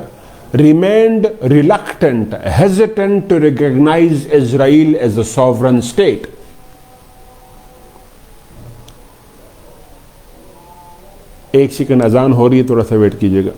remained reluctant, hesitant to recognize Israel as a sovereign state. एक second अजान हो रही है, थोड़ा सा वेट कीजिएगा।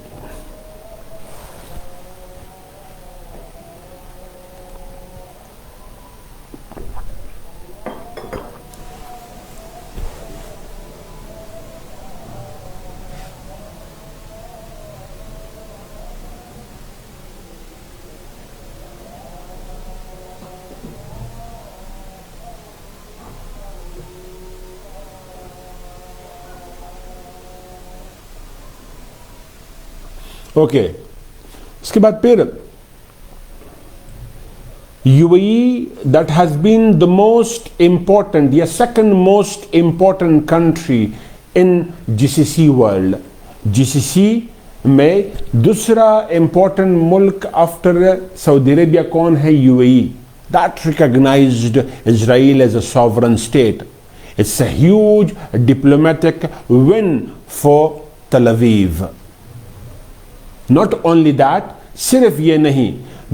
ओके, उसके बाद फिर UAE that has been the most important या second most important country in GCC world. GCC में दूसरा important मुल्क after Saudi Arabia कौन है? UAE. That recognized Israel as a sovereign state. It's a huge diplomatic win for Tel Aviv. Not only that, सिर्फ ये नहीं,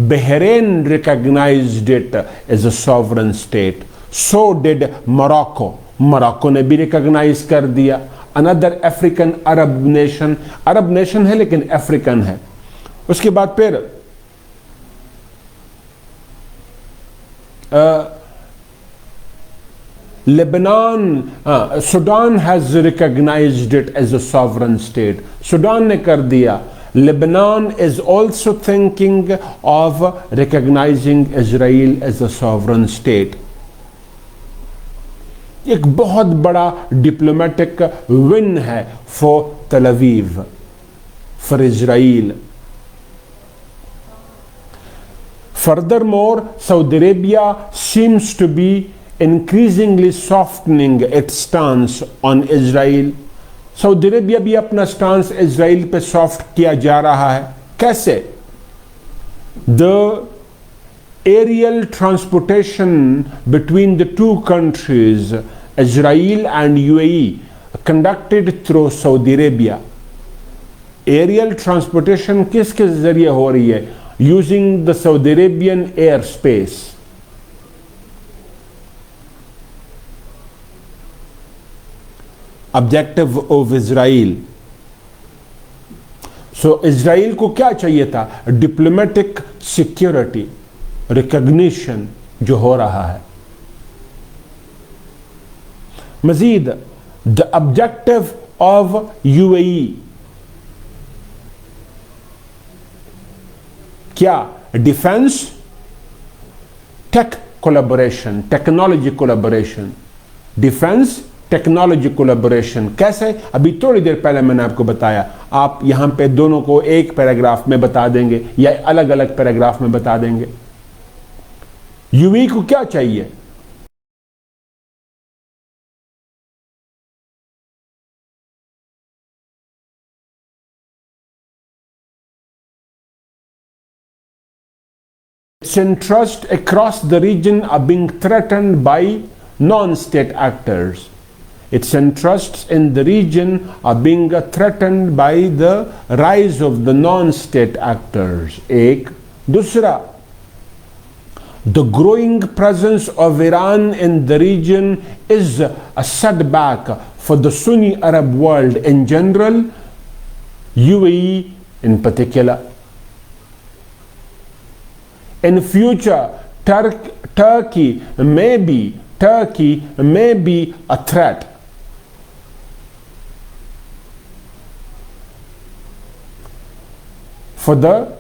Bahrain recognized it as a sovereign state. So did Morocco. Morocco ने भी recognize कर दिया. Another African Arab nation है लेकिन African है। उसके बाद फिर Lebanon, Sudan has recognized it as a sovereign state. Sudan ने कर दिया। Lebanon is also thinking of recognizing Israel as a sovereign state. एक बहुत बड़ा डिप्लोमेटिक विन है for Tel Aviv, for Israel. Furthermore, Saudi Arabia seems to be increasingly softening its stance on Israel. Saudi Arabia भी अपना stance Israel पे soft किया जा रहा है। कैसे? The aerial transportation between the two countries, Israel and UAE, conducted through Saudi Arabia. Aerial transportation किसके जरिए हो रही है? using the Saudi Arabian airspace. Objective of Israel. So Israel को क्या चाहिए था? Diplomatic security, recognition जो हो रहा है. मजीद, the objective of UAE क्या? Defense, tech collaboration, technology collaboration. Defense, technology collaboration. कैसे? अभी थोड़ी देर पहले मैंने आपको बताया. आप यहां पे दोनों को एक पैराग्राफ में बता देंगे या अलग अलग पैराग्राफ में बता देंगे. यूएई को क्या चाहिए? Its interests across the region are being threatened by non-state actors. Its interests in the region are being threatened by the rise of the non-state actors. एक. दूसरा, the growing presence of Iran in the region is a setback for the Sunni Arab world in general, UAE in particular. In future, Turkey may be a threat. For the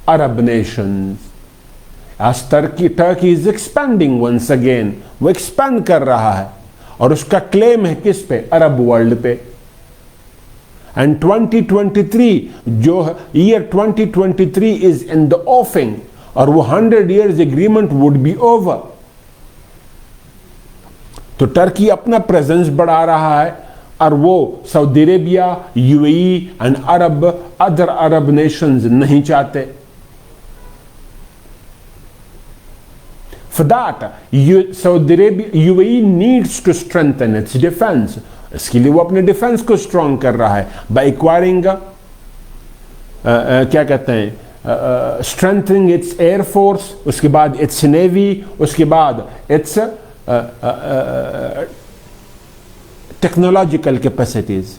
Arab nations. As Turkey is expanding once again. वो expand कर रहा है और उसका claim है किस पे? Arab world पे. And 2023, जो year 2023 is in the offing, और वो 100 years agreement would be over. तो टर्की अपना प्रेजेंस बढ़ा रहा है और वो Saudi Arabia, UAE and other Arab Nations नहीं चाहते. For that, Saudi Arabia, UAE needs to strengthen its defense. इसके लिए वो अपने डिफेंस को स्ट्रॉन्ग कर रहा है by acquiring क्या कहते हैं, strengthening its air force, उसके बाद its navy, उसके बाद its technological capacities.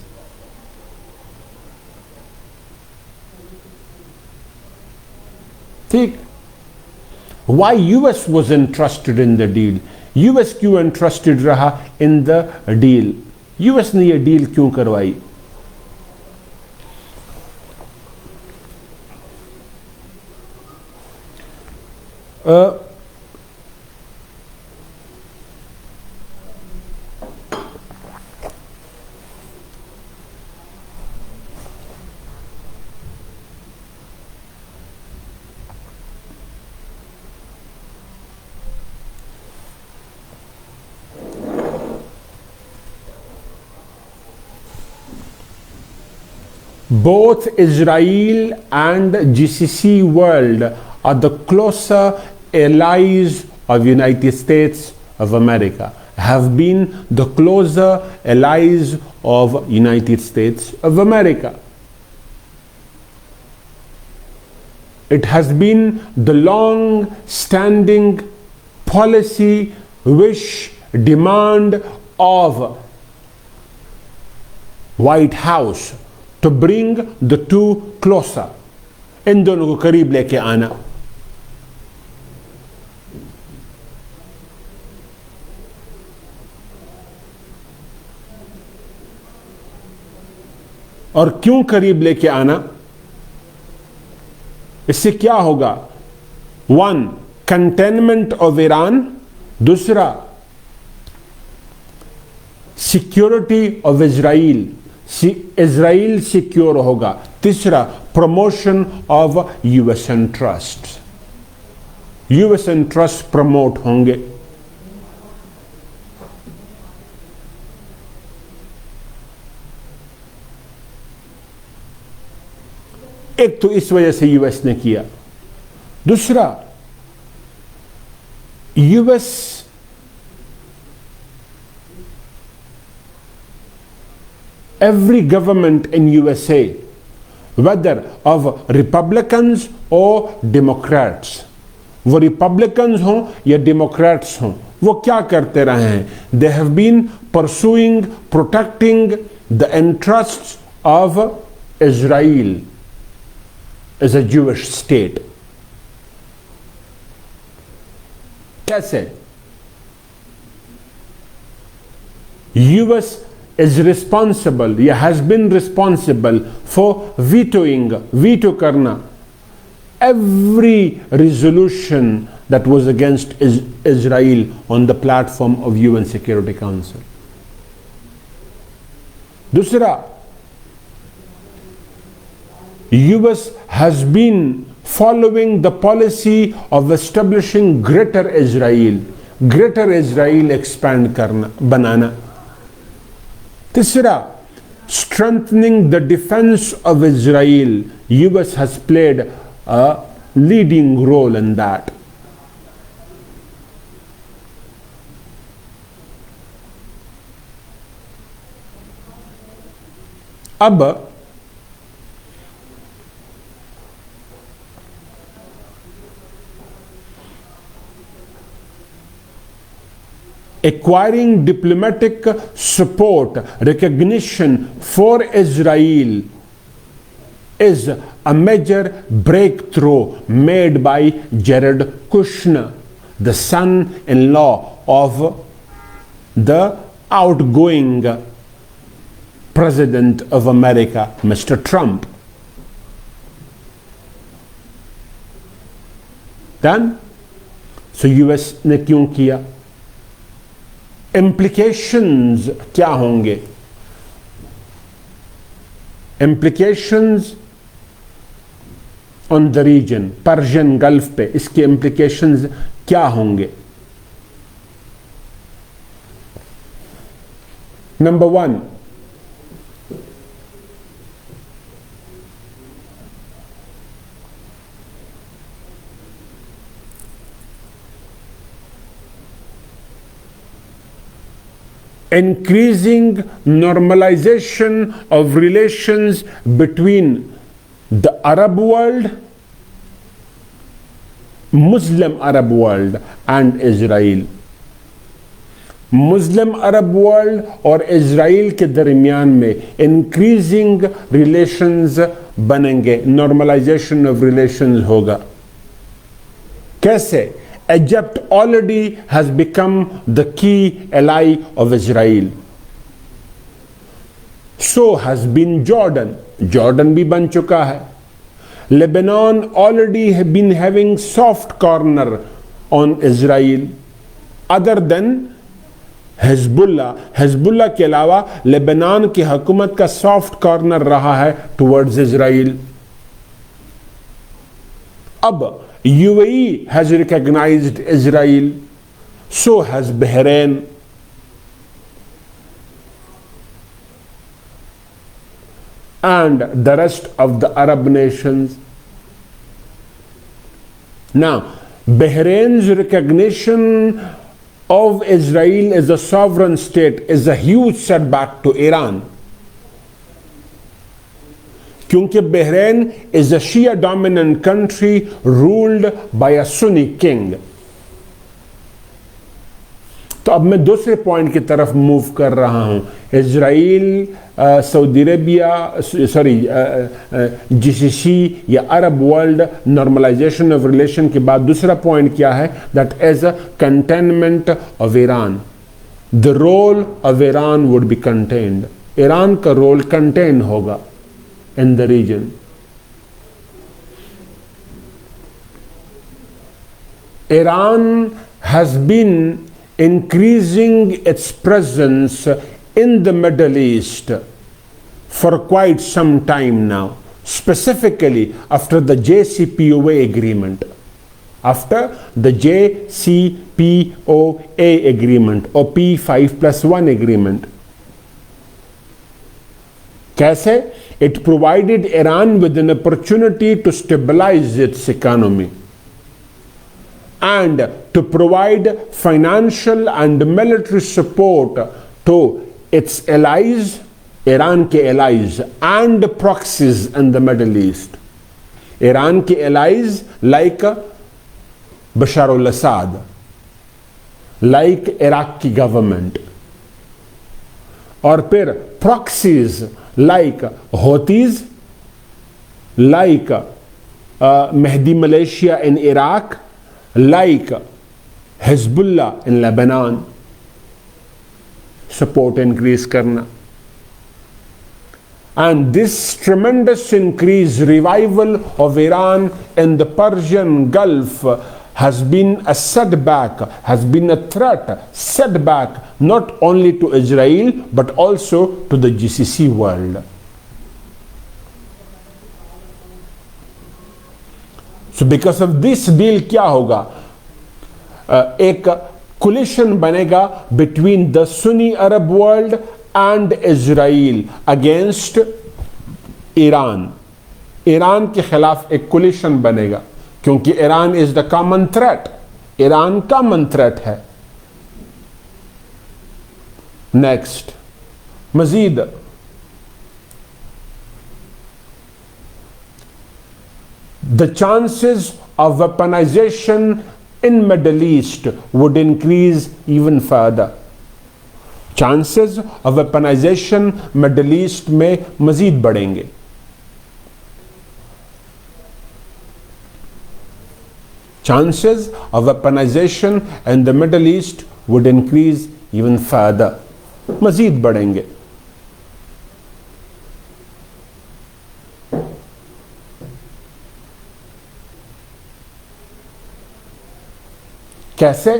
ठीक. Why US was interested in the deal? US क्यों interested रहा in the deal? US ने ये डील क्यों करवाई? Both Israel and GCC world are the closer allies of United States of America, have been the closer allies of United States of America. It has been the long-standing policy, wish, demand of White House to bring the two closer. इन दोनों को करीब लेके आना. और क्यों करीब लेके आना? इससे क्या होगा? 1. Containment of Iran. दूसरा, security of Israel. Israel secure होगा. तीसरा, promotion of US interest. US interest promote होंगे. एक तो इस वजह से यूएस ने किया. दूसरा, US every government in USA whether of Republicans or Democrats. वो Republicans हों या Democrats हों, वो क्या करते रहे हैं? They have been pursuing, protecting the interests of Israel as a Jewish state. कैसे? US is responsible, या has been responsible for veto करना every resolution that was against Israel on the platform of UN Security Council. दूसरा, US has been following the policy of establishing Greater Israel expand करना, बनाना. तीसरा, strengthening the defense of Israel. US has played a leading role in that. अब acquiring diplomatic support, recognition for Israel is a major breakthrough made by Jared Kushner, the son-in-law of the outgoing President of America, Mr. Trump. Then, so US ने क्यों किया? Implications क्या होंगे? Implications on the region, Persian Gulf पे इसके implications क्या होंगे? Number one, increasing normalization of relations between the Arab world, Muslim Arab world and Israel. Muslim Arab world और इजराइल के दरमियान में increasing relations बनेंगे, normalization of relations होगा. कैसे? Egypt already has become the key ally of Israel. So has been Jordan. Jordan भी बन चुका है. Lebanon already have been having soft corner on Israel. Other than Hezbollah के अलावा Lebanon की हुकूमत का सॉफ्ट कॉर्नर रहा है टुवर्ड्स इजराइल. अब UAE has recognized Israel, so has Bahrain. And the rest of the Arab nations. Now, Bahrain's recognition of Israel as a sovereign state is a huge setback to Iran. क्योंकि Bahrain is a Shia dominant country ruled by a Sunni king. तो अब मैं दूसरे point की तरफ move कर रहा हूं. इजराइल, सऊदी अरेबिया, GCC या Arab world normalisation of relation के बाद दूसरा पॉइंट क्या है? That as a containment of Iran. The role of Iran would be contained. Iran का रोल कंटेन होगा in the region. Iran has been increasing its presence in the Middle East for quite some time now, specifically after the JCPOA agreement. After the JCPOA agreement or P5+1 agreement. कैसे? It provided Iran with an opportunity to stabilize its economy and to provide financial and military support to its allies Iran के allies and proxies in the Middle East, Iran के allies like Bashar al Assad, like Iraq की government, और फिर proxies like Houthis, like Mahdi militia in Iraq, like Hezbollah in Lebanon, support increase करना. And this tremendous increase, revival of Iran in the Persian Gulf has been a setback, has been a threat, setback not only to Israel but also to the GCC world. So because of this deal क्या होगा? एक coalition बनेगा between the Sunni Arab world and Israel against Iran. Iran के खिलाफ एक coalition बनेगा क्योंकि Iran is the common threat, Iran common threat है. नेक्स्ट, मजीद the chances of weaponization in Middle East would increase even further. Chances of weaponization Middle East में मजीद बढ़ेंगे. Chances of weaponization in the Middle East would increase even further. मजीद बढ़ेंगे. कैसे?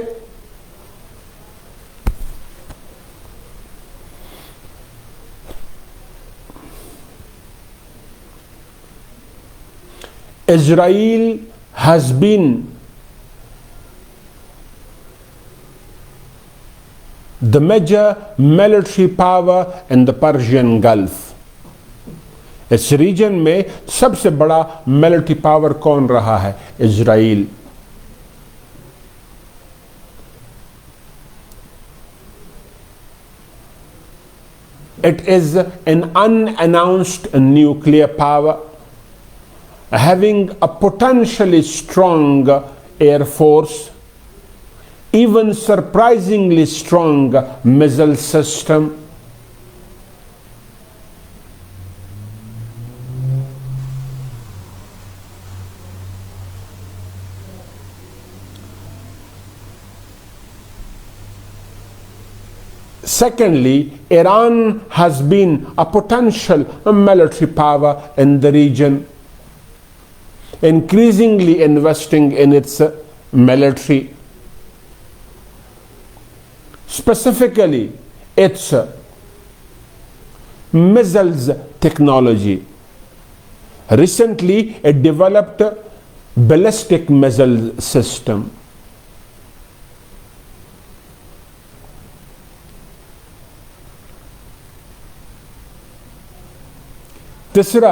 Israel has been the major military power in the Persian Gulf. इस reason में सबसे बड़ा military power कौन रहा है? Israel. It is an unannounced nuclear power having a potentially strong air force, even surprisingly strong missile system. Secondly, Iran has been a potential military power in the region, increasingly investing in its military, specifically its missiles technology. Recently, it developed ballistic missile system. तीसरा,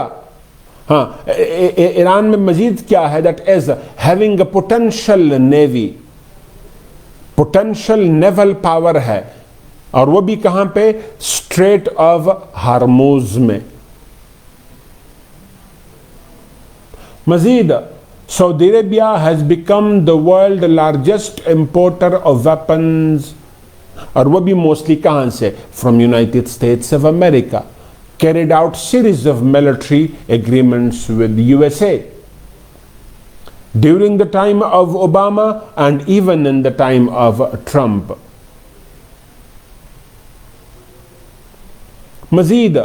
हाँ, Iran में मजीद क्या है? That is having a potential navy, potential naval power है, और वो भी कहां पे? स्ट्रेट ऑफ हार्मूज में. मजीद, Saudi Arabia has become the world largest importer of weapons, और वो भी मोस्टली कहां से? From United States of America. Carried out series of military agreements with USA during the time of Obama and even in the time of Trump. Mazid,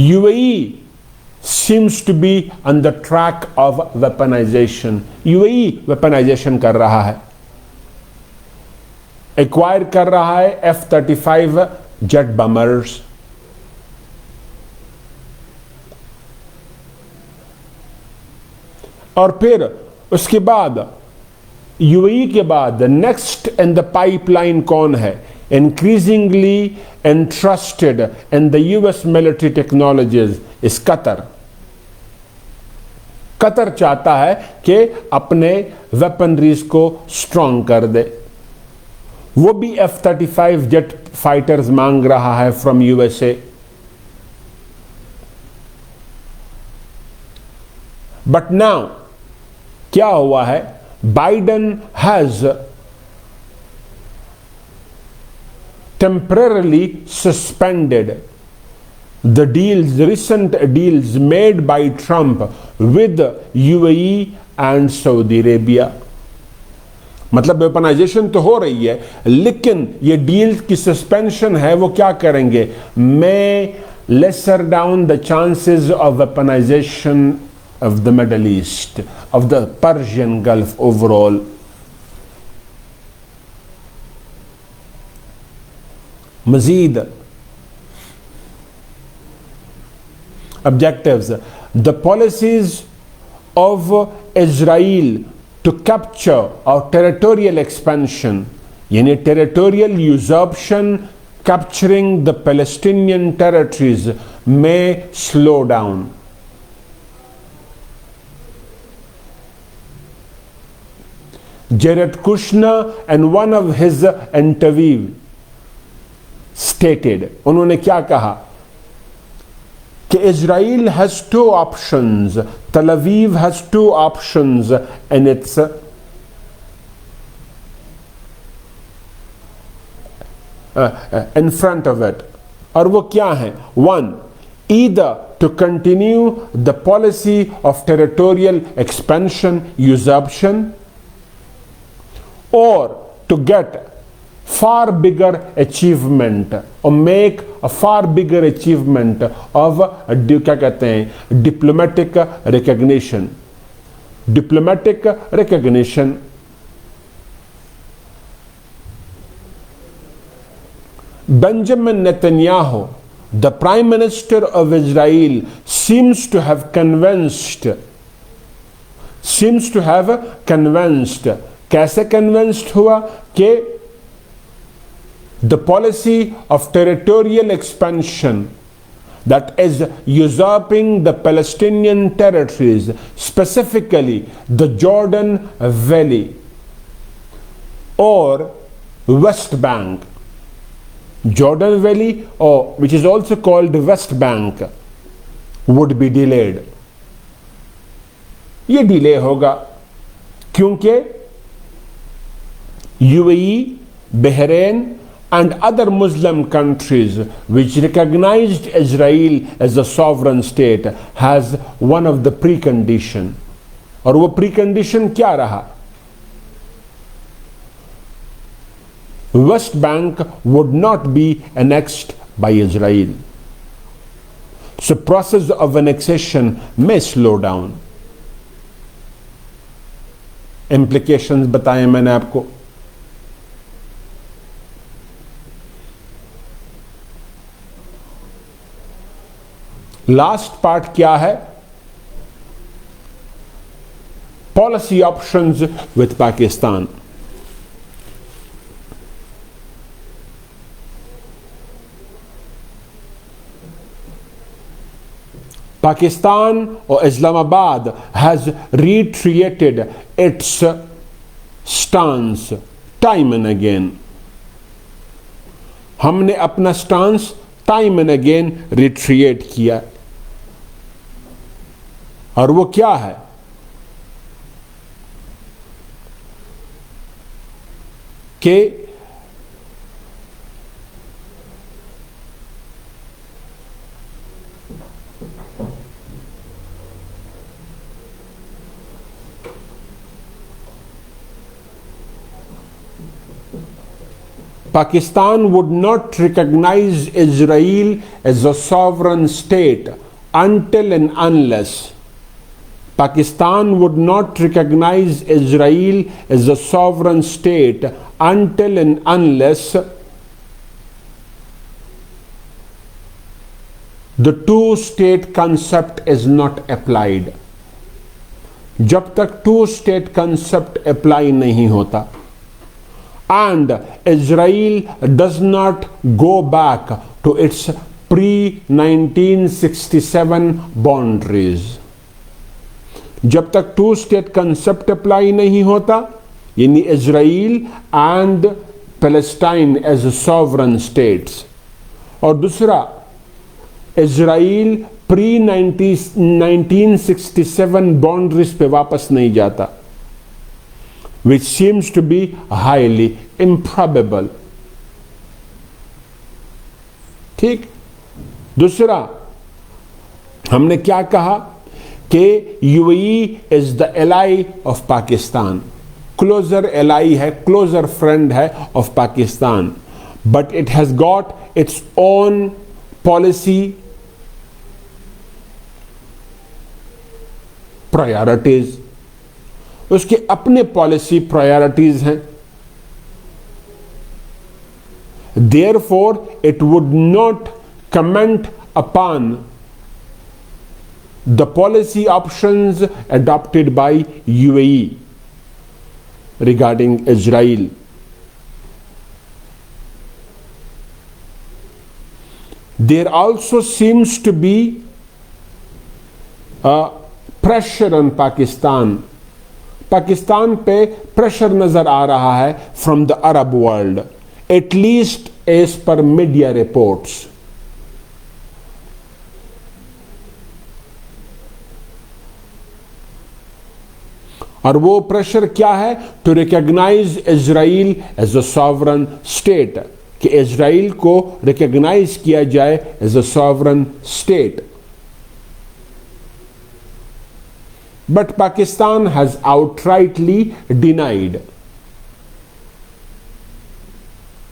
UAE seems to be on the track of weaponization. UAE weaponization कर रहा है, acquire कर रहा है F-35 jet bombers. और फिर उसके बाद यूएई के बाद नेक्स्ट इन द पाइपलाइन कौन है? Increasingly interested in the US military technologies is Qatar. Qatar चाहता है कि अपने वेपनरीज को स्ट्रॉन्ग कर दे. वो भी F-35 जेट फाइटर्स मांग रहा है फ्रॉम यूएसए। बट नाउ क्या हुआ है, Biden has temporarily suspended the recent deals made by Trump with UAE and Saudi Arabia। मतलब वेपनाइजेशन तो हो रही है, लेकिन ये डील की सस्पेंशन है, वो क्या करेंगे, may lesser down the chances of weaponization of the Middle East, of the Persian Gulf overall। Majeed objectives, the policies of Israel to capture or territorial expansion, यानी territorial usurpation, capturing the Palestinian territories may slow down। Jared Kushner and one of his interview stated, उन्होंने क्या कहा कि Israel has two options, Tel Aviv has two options in its in front of it, और वो क्या है, one, either to continue the policy of territorial expansion, usurpation, or to get far bigger achievement or make a far bigger achievement of क्या कहते हैं, diplomatic recognition, diplomatic recognition। Benjamin Netanyahu, the Prime Minister of Israel, seems to have convinced, कैसे convinced हुआ कि the policy of territorial expansion, that is usurping the Palestinian territories, specifically the Jordan Valley or West Bank, Jordan Valley, or which is also called West Bank, would be delayed। ये delay होगा क्योंकि UAE, Bahrain and other Muslim countries which recognized Israel as a sovereign state has one of the precondition, और वो precondition क्या रहा, West Bank would not be annexed by Israel, so process of annexation may slow down। implications बताए मैंने आपको। Last part क्या है, policy options with Pakistan. Pakistan or Islamabad has reiterated its stance time and again। हमने अपना stance time and again रिट्रिएट किया, और वो क्या है कि Pakistan would not recognize Israel as a sovereign state until and unless Pakistan would not recognize Israel as a sovereign state until and unless the two-state concept is not applied। जब तक two-state concept apply नहीं होता, and Israel does not go back to its pre-1967 boundaries, जब तक to state concept apply नहीं होता, यानी Israel and Palestine as a sovereign states, और दूसरा इजराइल प्री 1967 बाउंड्रीज पे वापस नहीं जाता, which seems to be highly improbable. ठीक, दूसरा हमने क्या कहा कि UAE is the ally of Pakistan, closer ally है, क्लोजर फ्रेंड है of Pakistan, but it has got its own policy priorities, उसके अपने पॉलिसी प्रायोरिटीज हैं। Therefore, it would not comment upon the policy options adopted by UAE regarding Israel. There also seems to be a pressure on Pakistan. Pakistan पे pressure नजर आ रहा है from the Arab world, at least as per media reports. और वो pressure क्या है? To recognise Israel as a sovereign state, कि Israel को रिकॉग्नाइज किया जाए as a sovereign state. But Pakistan has outrightly denied.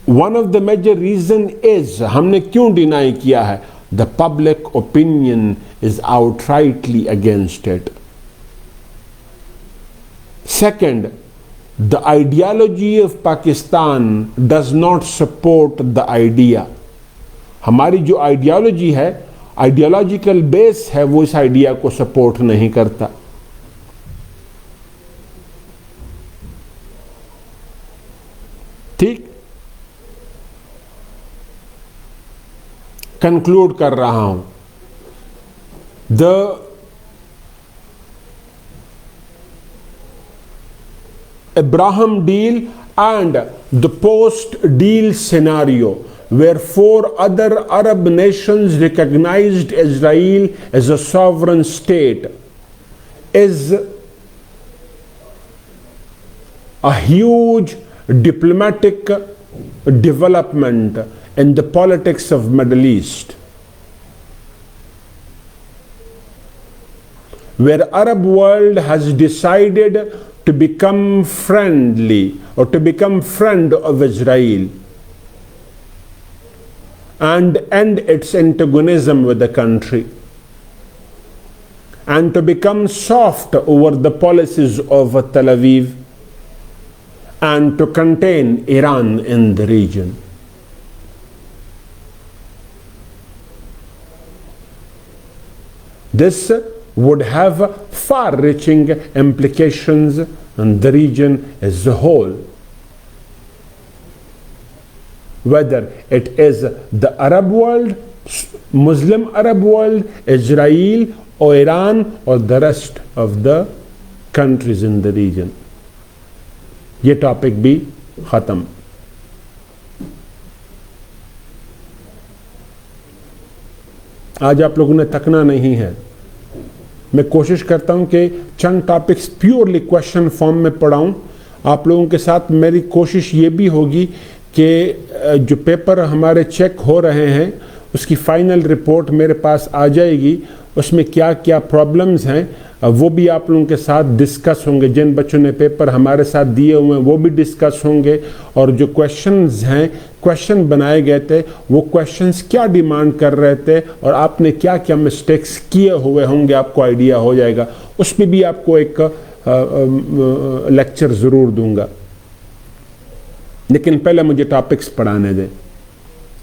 One of the major reason is, हमने क्यों डिनाई किया है? The public opinion is outrightly against it. Second, the ideology of Pakistan does not support the idea. हमारी जो ideology है, ideological base है, वो इस आइडिया को सपोर्ट नहीं करता। ठीक, कंक्लूड कर रहा हूं। The Abraham deal and the post-deal scenario, where 4 other Arab nations recognized Israel as a sovereign state, is a huge diplomatic development in the politics of Middle East, where Arab world has decided to become friendly or to become friend of Israel and end its antagonism with the country, and to become soft over the policies of Tel Aviv and to contain Iran in the region. This would have far-reaching implications on the region as a whole, whether it is the Arab world, Muslim Arab world, Israel or Iran or the rest of the countries in the region. ये topic भी खत्म। आज आप लोगों ने तकना नहीं है। मैं कोशिश करता हूं कि चंद टॉपिक्स प्योरली क्वेश्चन फॉर्म में पढ़ाऊं आप लोगों के साथ। मेरी कोशिश ये भी होगी कि जो पेपर हमारे चेक हो रहे हैं उसकी फाइनल रिपोर्ट मेरे पास आ जाएगी, उसमें क्या क्या प्रॉब्लम्स हैं वो भी आप लोगों के साथ डिस्कस होंगे। जिन बच्चों ने पेपर हमारे साथ दिए हुए हैं वो भी डिस्कस होंगे, और जो क्वेश्चंस हैं, क्वेश्चन बनाए गए थे, वो क्वेश्चंस क्या डिमांड कर रहे थे और आपने क्या क्या मिस्टेक्स किए हुए होंगे, आपको आइडिया हो जाएगा। उसमें भी आपको एक लेक्चर ज़रूर दूंगा। लेकिन पहले मुझे टॉपिक्स पढ़ाने दें।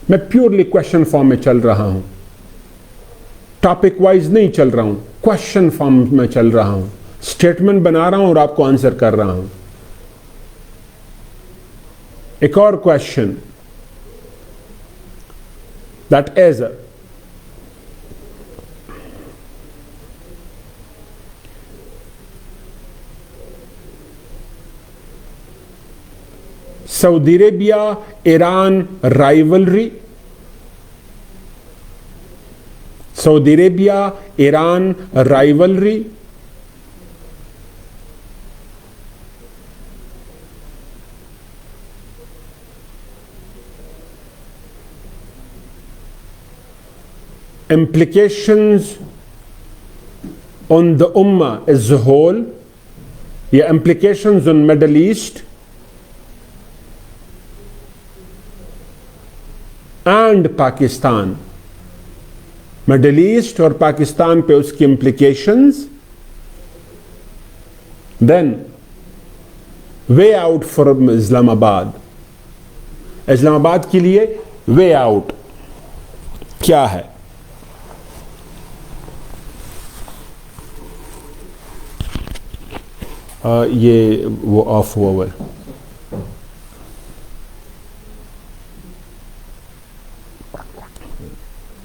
मैं प्योरली क्वेश्चन फॉर्म में चल रहा हूं, टॉपिक वाइज नहीं चल रहा हूं, क्वेश्चन फॉर्म में चल रहा हूं। स्टेटमेंट बना रहा हूं और आपको आंसर कर रहा हूं। एक और question, that is Saudi Arabia Iran rivalry. Saudi Arabia Iran rivalry. Implications on the Ummah as a whole, या implications on Middle East and Pakistan. Middle East और पाकिस्तान पे उसकी implications. Then way out from Islamabad. Islamabad के लिए way out क्या है? ये वो ऑफ हुआ हुआ है।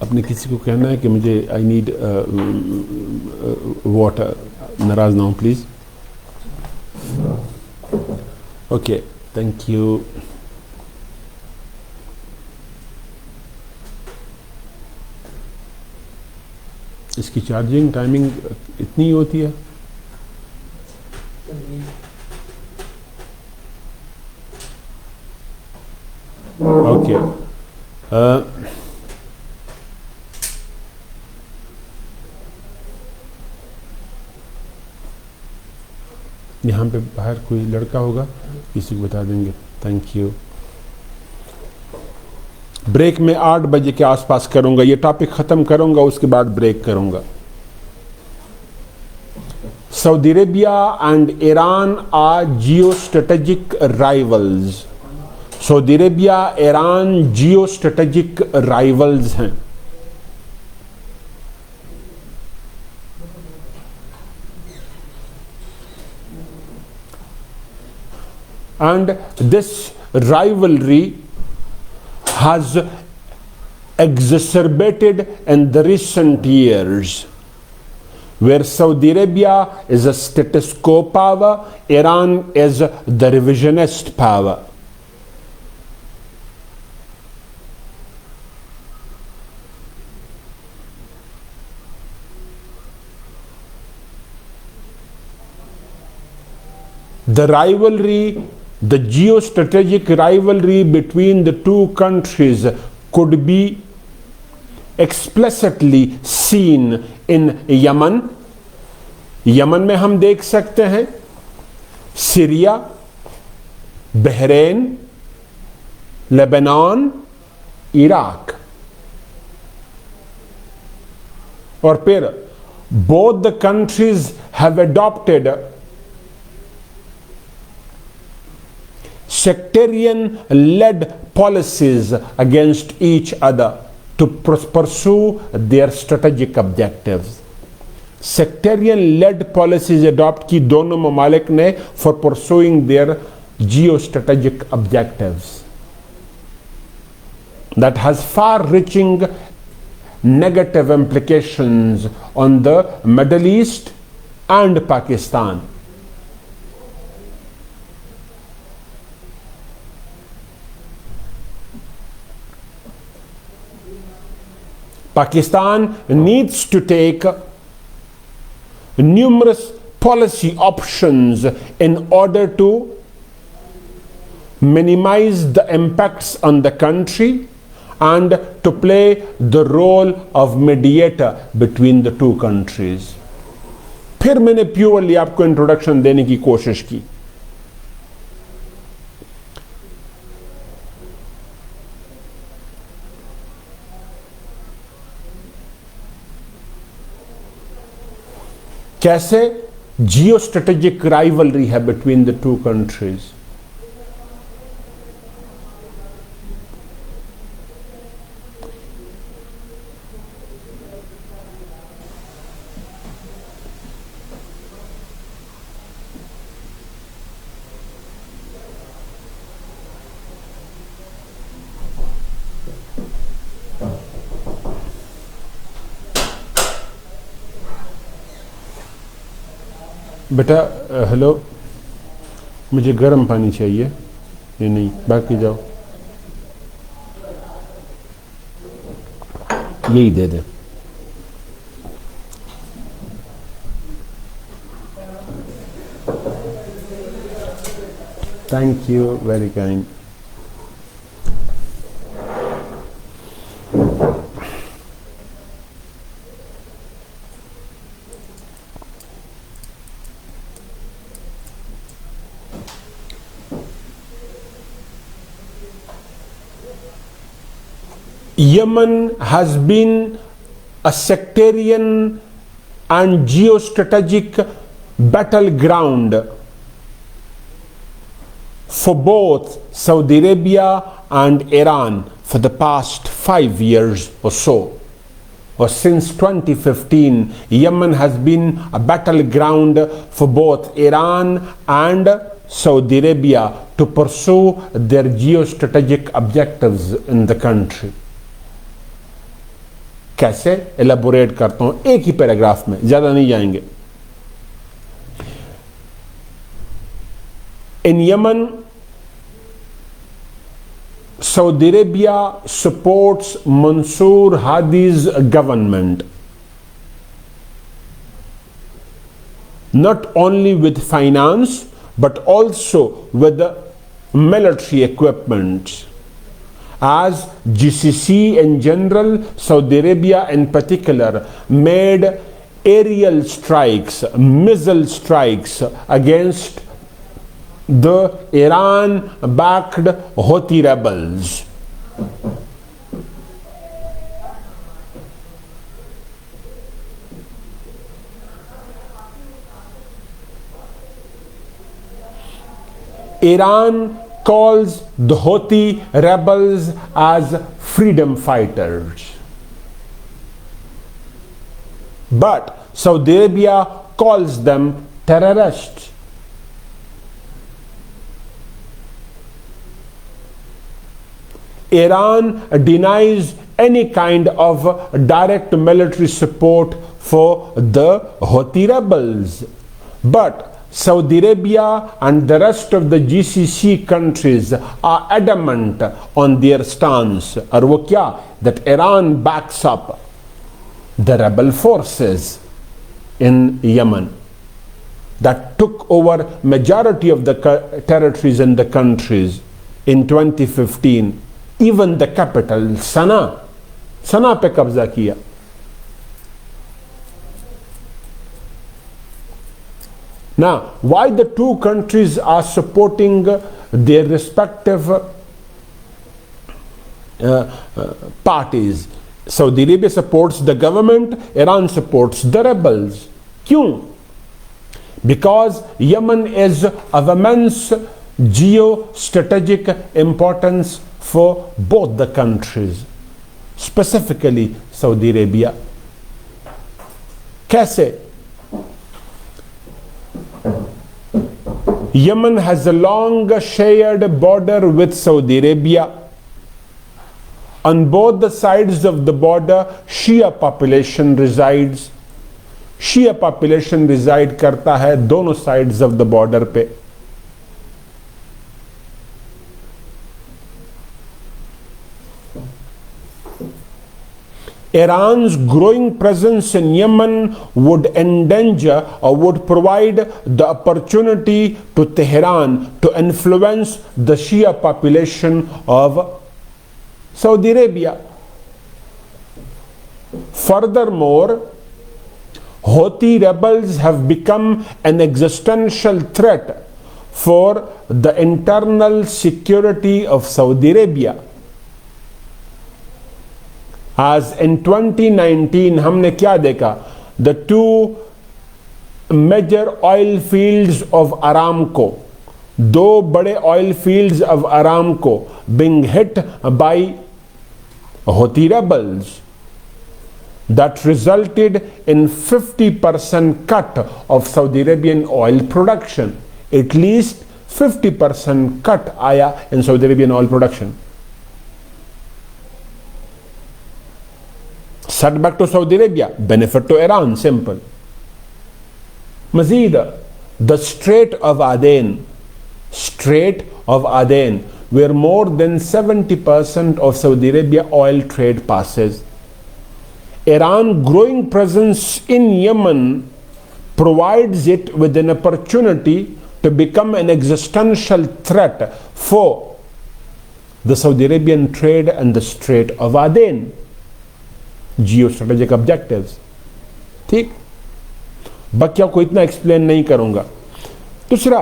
अपने किसी को कहना है कि मुझे आई नीड वाटर, नाराज ना हो प्लीज। Okay, thank you. इसकी चार्जिंग टाइमिंग इतनी होती है? ओके, यहाँ पे बाहर कोई लड़का होगा, किसी को बता देंगे। Thank you. ब्रेक में 8 बजे के आसपास करूंगा, ये टॉपिक ख़त्म करूंगा, उसके बाद ब्रेक करूंगा। Saudi Arabia and Iran are geostrategic rivals. Saudi Arabia, Iran geostrategic rivals हैं। And this rivalry has exacerbated in the recent years, where Saudi Arabia is a status quo power, Iran is the revisionist power. The rivalry, the geostrategic rivalry between the two countries could be explicitly seen in Yemen. Yemen में हम देख सकते हैं, Syria, Bahrain, Lebanon, Iraq, और फिर both the countries have adopted sectarian-led policies against each other to pursue their strategic objectives. Sectarian-led policies adopt की दोनों ममालिक ने for pursuing their geostrategic objectives. That has far-reaching negative implications on the Middle East and Pakistan. Pakistan needs to take numerous policy options in order to minimize the impacts on the country and to play the role of mediator between the two countries. फिर मैंने purely आपको introduction देने की कोशिश की। कैसे geostrategic rivalry है between the two countries. बेटा हेलो, मुझे गर्म पानी चाहिए। ये नहीं, बाकी जाओ, यही दे दे। Thank you, very kind. Yemen has been a sectarian and geostrategic battleground for both Saudi Arabia and Iran for the past 5 years or so. Or since 2015, Yemen has been a battleground for both Iran and Saudi Arabia to pursue their geostrategic objectives in the country. कैसे elaborate करता हूं एक ही paragraph में, ज्यादा नहीं जाएंगे। इन Yemen, Saudi Arabia supports Mansour Hadi's government not only with finance but also with military equipment. As GCC in general, Saudi Arabia in particular made aerial strikes, missile strikes against the Iran-backed Houthi rebels. Iran calls the Houthi rebels as freedom fighters. But Saudi Arabia calls them terrorists. Iran denies any kind of direct military support for the Houthi rebels. But Saudi Arabia and the rest of the GCC countries are adamant on their stance. और वो क्या? That Iran backs up the rebel forces in Yemen that took over majority of the territories in the countries in 2015. Even the capital, Sana'a पे कब्जा किया। Now, why the two countries are supporting their respective parties? Saudi Arabia supports the government, Iran supports the rebels. क्यों? Because Yemen is of immense geostrategic importance for both the countries, specifically Saudi Arabia. कैसे? Yemen has a long shared border with Saudi Arabia. On both the sides of the border, Shia population resides. Shia population reside करता है दोनों sides of the border पे। Iran's growing presence in Yemen would endanger or would provide the opportunity to Tehran to influence the Shia population of Saudi Arabia. Furthermore, Houthi rebels have become an existential threat for the internal security of Saudi Arabia. As in 2019 हमने क्या देखा? The two major oil fields of Aramco, दो बड़े oil fields of Aramco being hit by Houthi rebels. That resulted in 50% cut of Saudi Arabian oil production. At least 50% cut आया in Saudi Arabian oil production. Setback to Saudi Arabia, benefit to Iran, simple. Mazid, the Strait of Aden, Strait of Aden, where more than 70% of Saudi Arabia oil trade passes. Iran's growing presence in Yemen provides it with an opportunity to become an existential threat for the Saudi Arabian trade and the Strait of Aden. Geostrategic objectives. ठीक, बाकी आपको इतना explain नहीं करूंगा. दूसरा,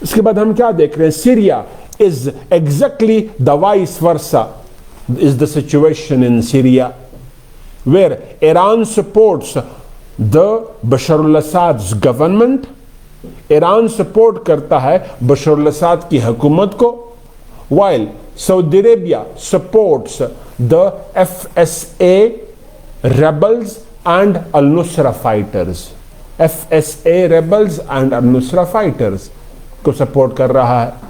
इसके बाद हम क्या देख रहे हैं? Syria is exactly the vice versa is the situation in Syria, where Iran supports the Bashar al Assad government. Iran support करता है बशर अल-असाद की हुकूमत को, while Saudi Arabia supports the FSA rebels and al-Nusra fighters. FSA rebels and al-Nusra fighters को support कर रहा है.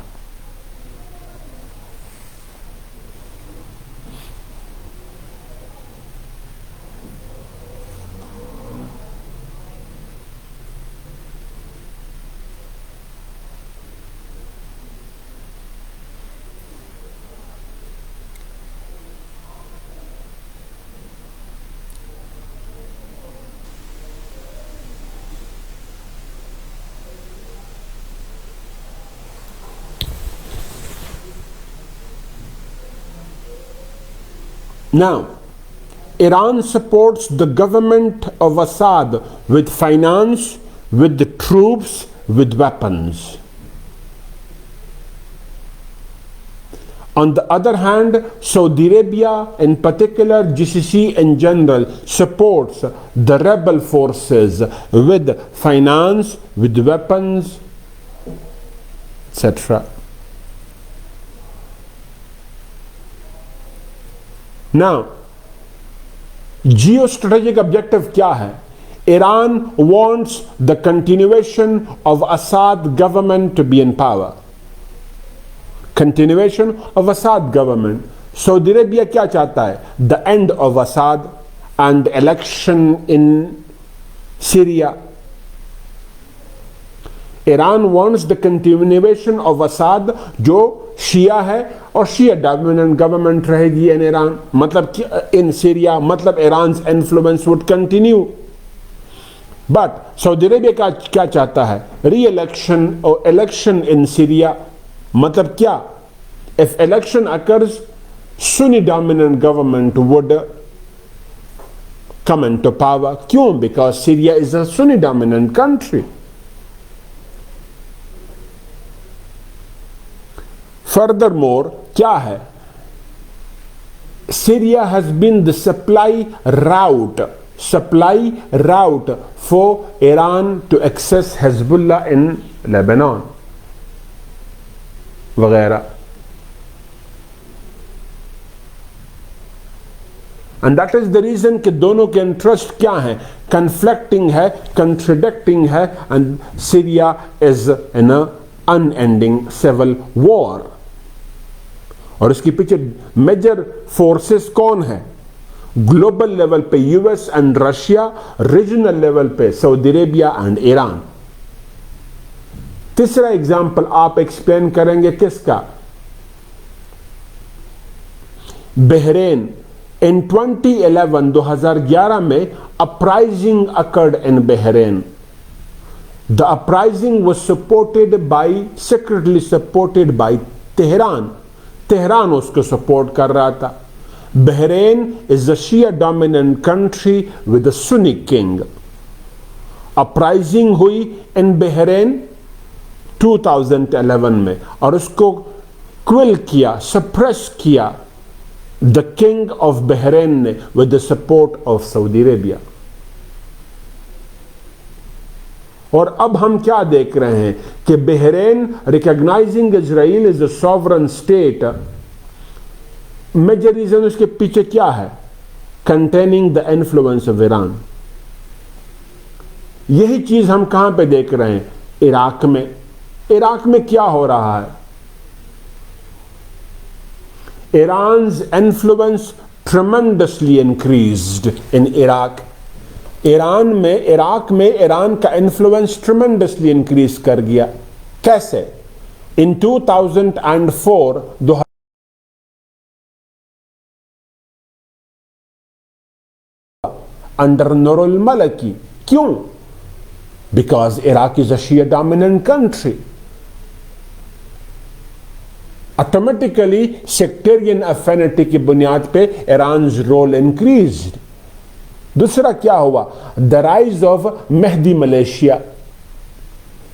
Now, Iran supports the government of Assad with finance, with the troops, with weapons. On the other hand, Saudi Arabia, in particular GCC in general, supports the rebel forces with finance, with weapons, etc. Now, geostrategic objective क्या है? Iran wants the continuation of Assad government to be in power. Continuation of Assad government. Saudi Arabia क्या चाहता है? The end of Assad and election in Syria. Iran wants the continuation of Assad, जो शिया है, और शिया dominant government रहेगी in Iran, मतलब in Syria, मतलब Iran's influence would continue. But Saudi Arabia का क्या चाहता है? री इलेक्शन और इलेक्शन इन सीरिया. मतलब क्या? If election occurs, Sunni dominant government would come into power. क्यों? Because Syria is a Sunni dominant country. Furthermore, क्या है? Syria has been the supply route for Iran to access Hezbollah in Lebanon वगैरह. And that is the reason कि दोनों के interest क्या हैं? Conflicting है, contradicting है, and Syria is in a unending civil war. और इसके पीछे मेजर फोर्सेस कौन है? ग्लोबल लेवल पे US and Russia, regional level पे सऊदी अरेबिया एंड ईरान. तीसरा एग्जांपल आप एक्सप्लेन करेंगे किसका? बहरेन. इन 2011 में uprising occurred in Bahrain. The uprising was secretly supported by Tehran. Tehran उसको सपोर्ट कर रहा था. Bahrain is a Shia dominant country with a Sunni king. Uprising हुई इन बहरेन 2011 में और उसको क्विल किया, सप्रेस किया द किंग ऑफ बहरेन ने with the support of Saudi Arabia. और अब हम क्या देख रहे हैं कि Bahrain recognising Israel is a sovereign state. Major reason उसके पीछे क्या है? Containing the influence of Iran. यही चीज हम कहां पे देख रहे हैं? इराक में. इराक में क्या हो रहा है? Iran's influence tremendously increased in Iraq. Iraq में ईरान का इन्फ्लुएंस ट्रेमेंडसली इंक्रीज कर गया. कैसे? In 2004, under Nur al-Maliki. क्यों? Because Iraq is a Shia dominant country. Automatically sectarian affinity की बुनियाद पे Iran's role increased. दूसरा क्या हुआ? The rise of Mahdi militia.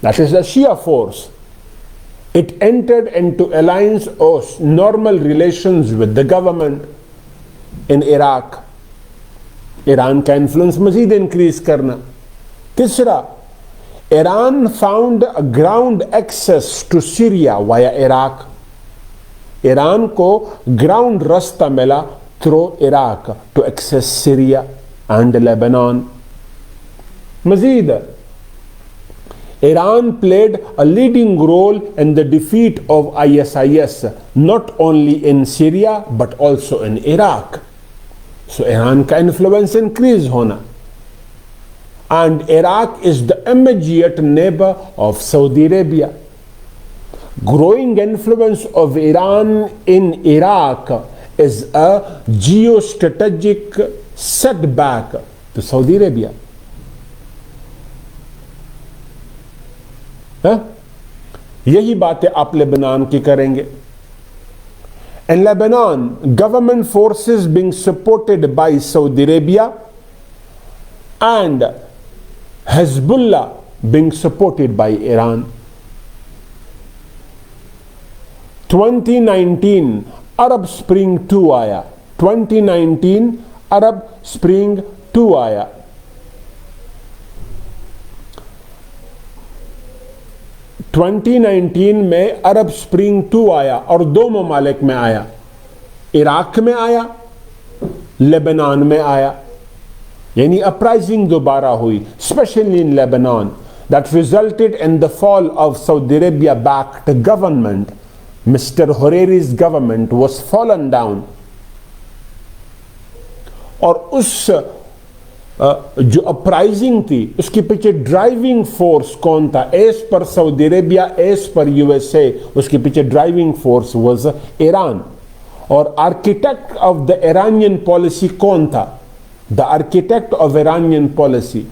That is a Shia force. It entered into alliance or normal relations with the government in Iraq. Iran का influence मजीद increase करना. तीसरा, Iran found ground access to Syria via Iraq. Iran को ground रास्ता मिला through Iraq to access Syria and Lebanon. मजीद, Iran played a leading role in the defeat of ISIS, not only in Syria but also in Iraq. So Iran का influence increase होना. And Iraq is the immediate neighbor of Saudi Arabia. Growing influence of Iran in Iraq is a geostrategic setback to Saudi Arabia. यही बातें आप Lebanon की करेंगे. In Lebanon, government forces being supported by Saudi Arabia and Hezbollah being supported by Iran. 2019 Arab Spring 2 आया. 2019 Arab Spring 2 आया. में अरब spring 2 आया और दो ममालिक में आया. इराक में आया, लेबनान में आया. यानी अपराइजिंग दोबारा हुई, specially in Lebanon, that resulted in the fall of Saudi Arabia backed government. Mister Hariri's government was fallen down. और उस जो अपराइजिंग थी उसके पीछे ड्राइविंग फोर्स कौन था? As per Saudi Arabia, as per USA, उसके पीछे ड्राइविंग फोर्स वाज ईरान. और architect of the Iranian policy कौन था? The architect of Iranian policy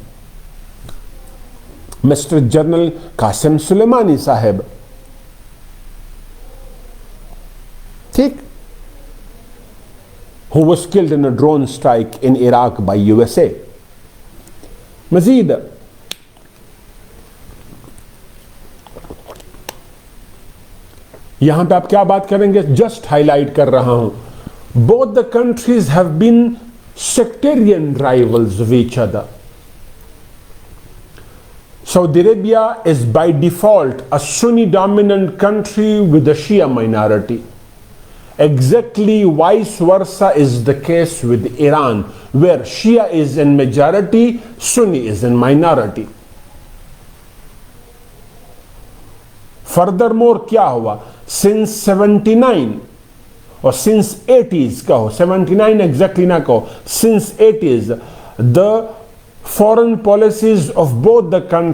mister general Qasem Soleimani साहब. ठीक, who was killed in a drone strike in Iraq by USA. मजीद, यहां पे आप क्या बात करेंगे? जस्ट हाईलाइट कर रहा हूं. Both the countries have been sectarian rivals of each other. Saudi Arabia is by default a Sunni dominant country with a Shia minority. Exactly vice versa is the case with Iran, where Shia is in majority, Sunni is in minority. Furthermore, क्या हुआ? Since 79 or since 80s कहो, 79 exactly ना कहो, since 80s, the foreign policies of both the countries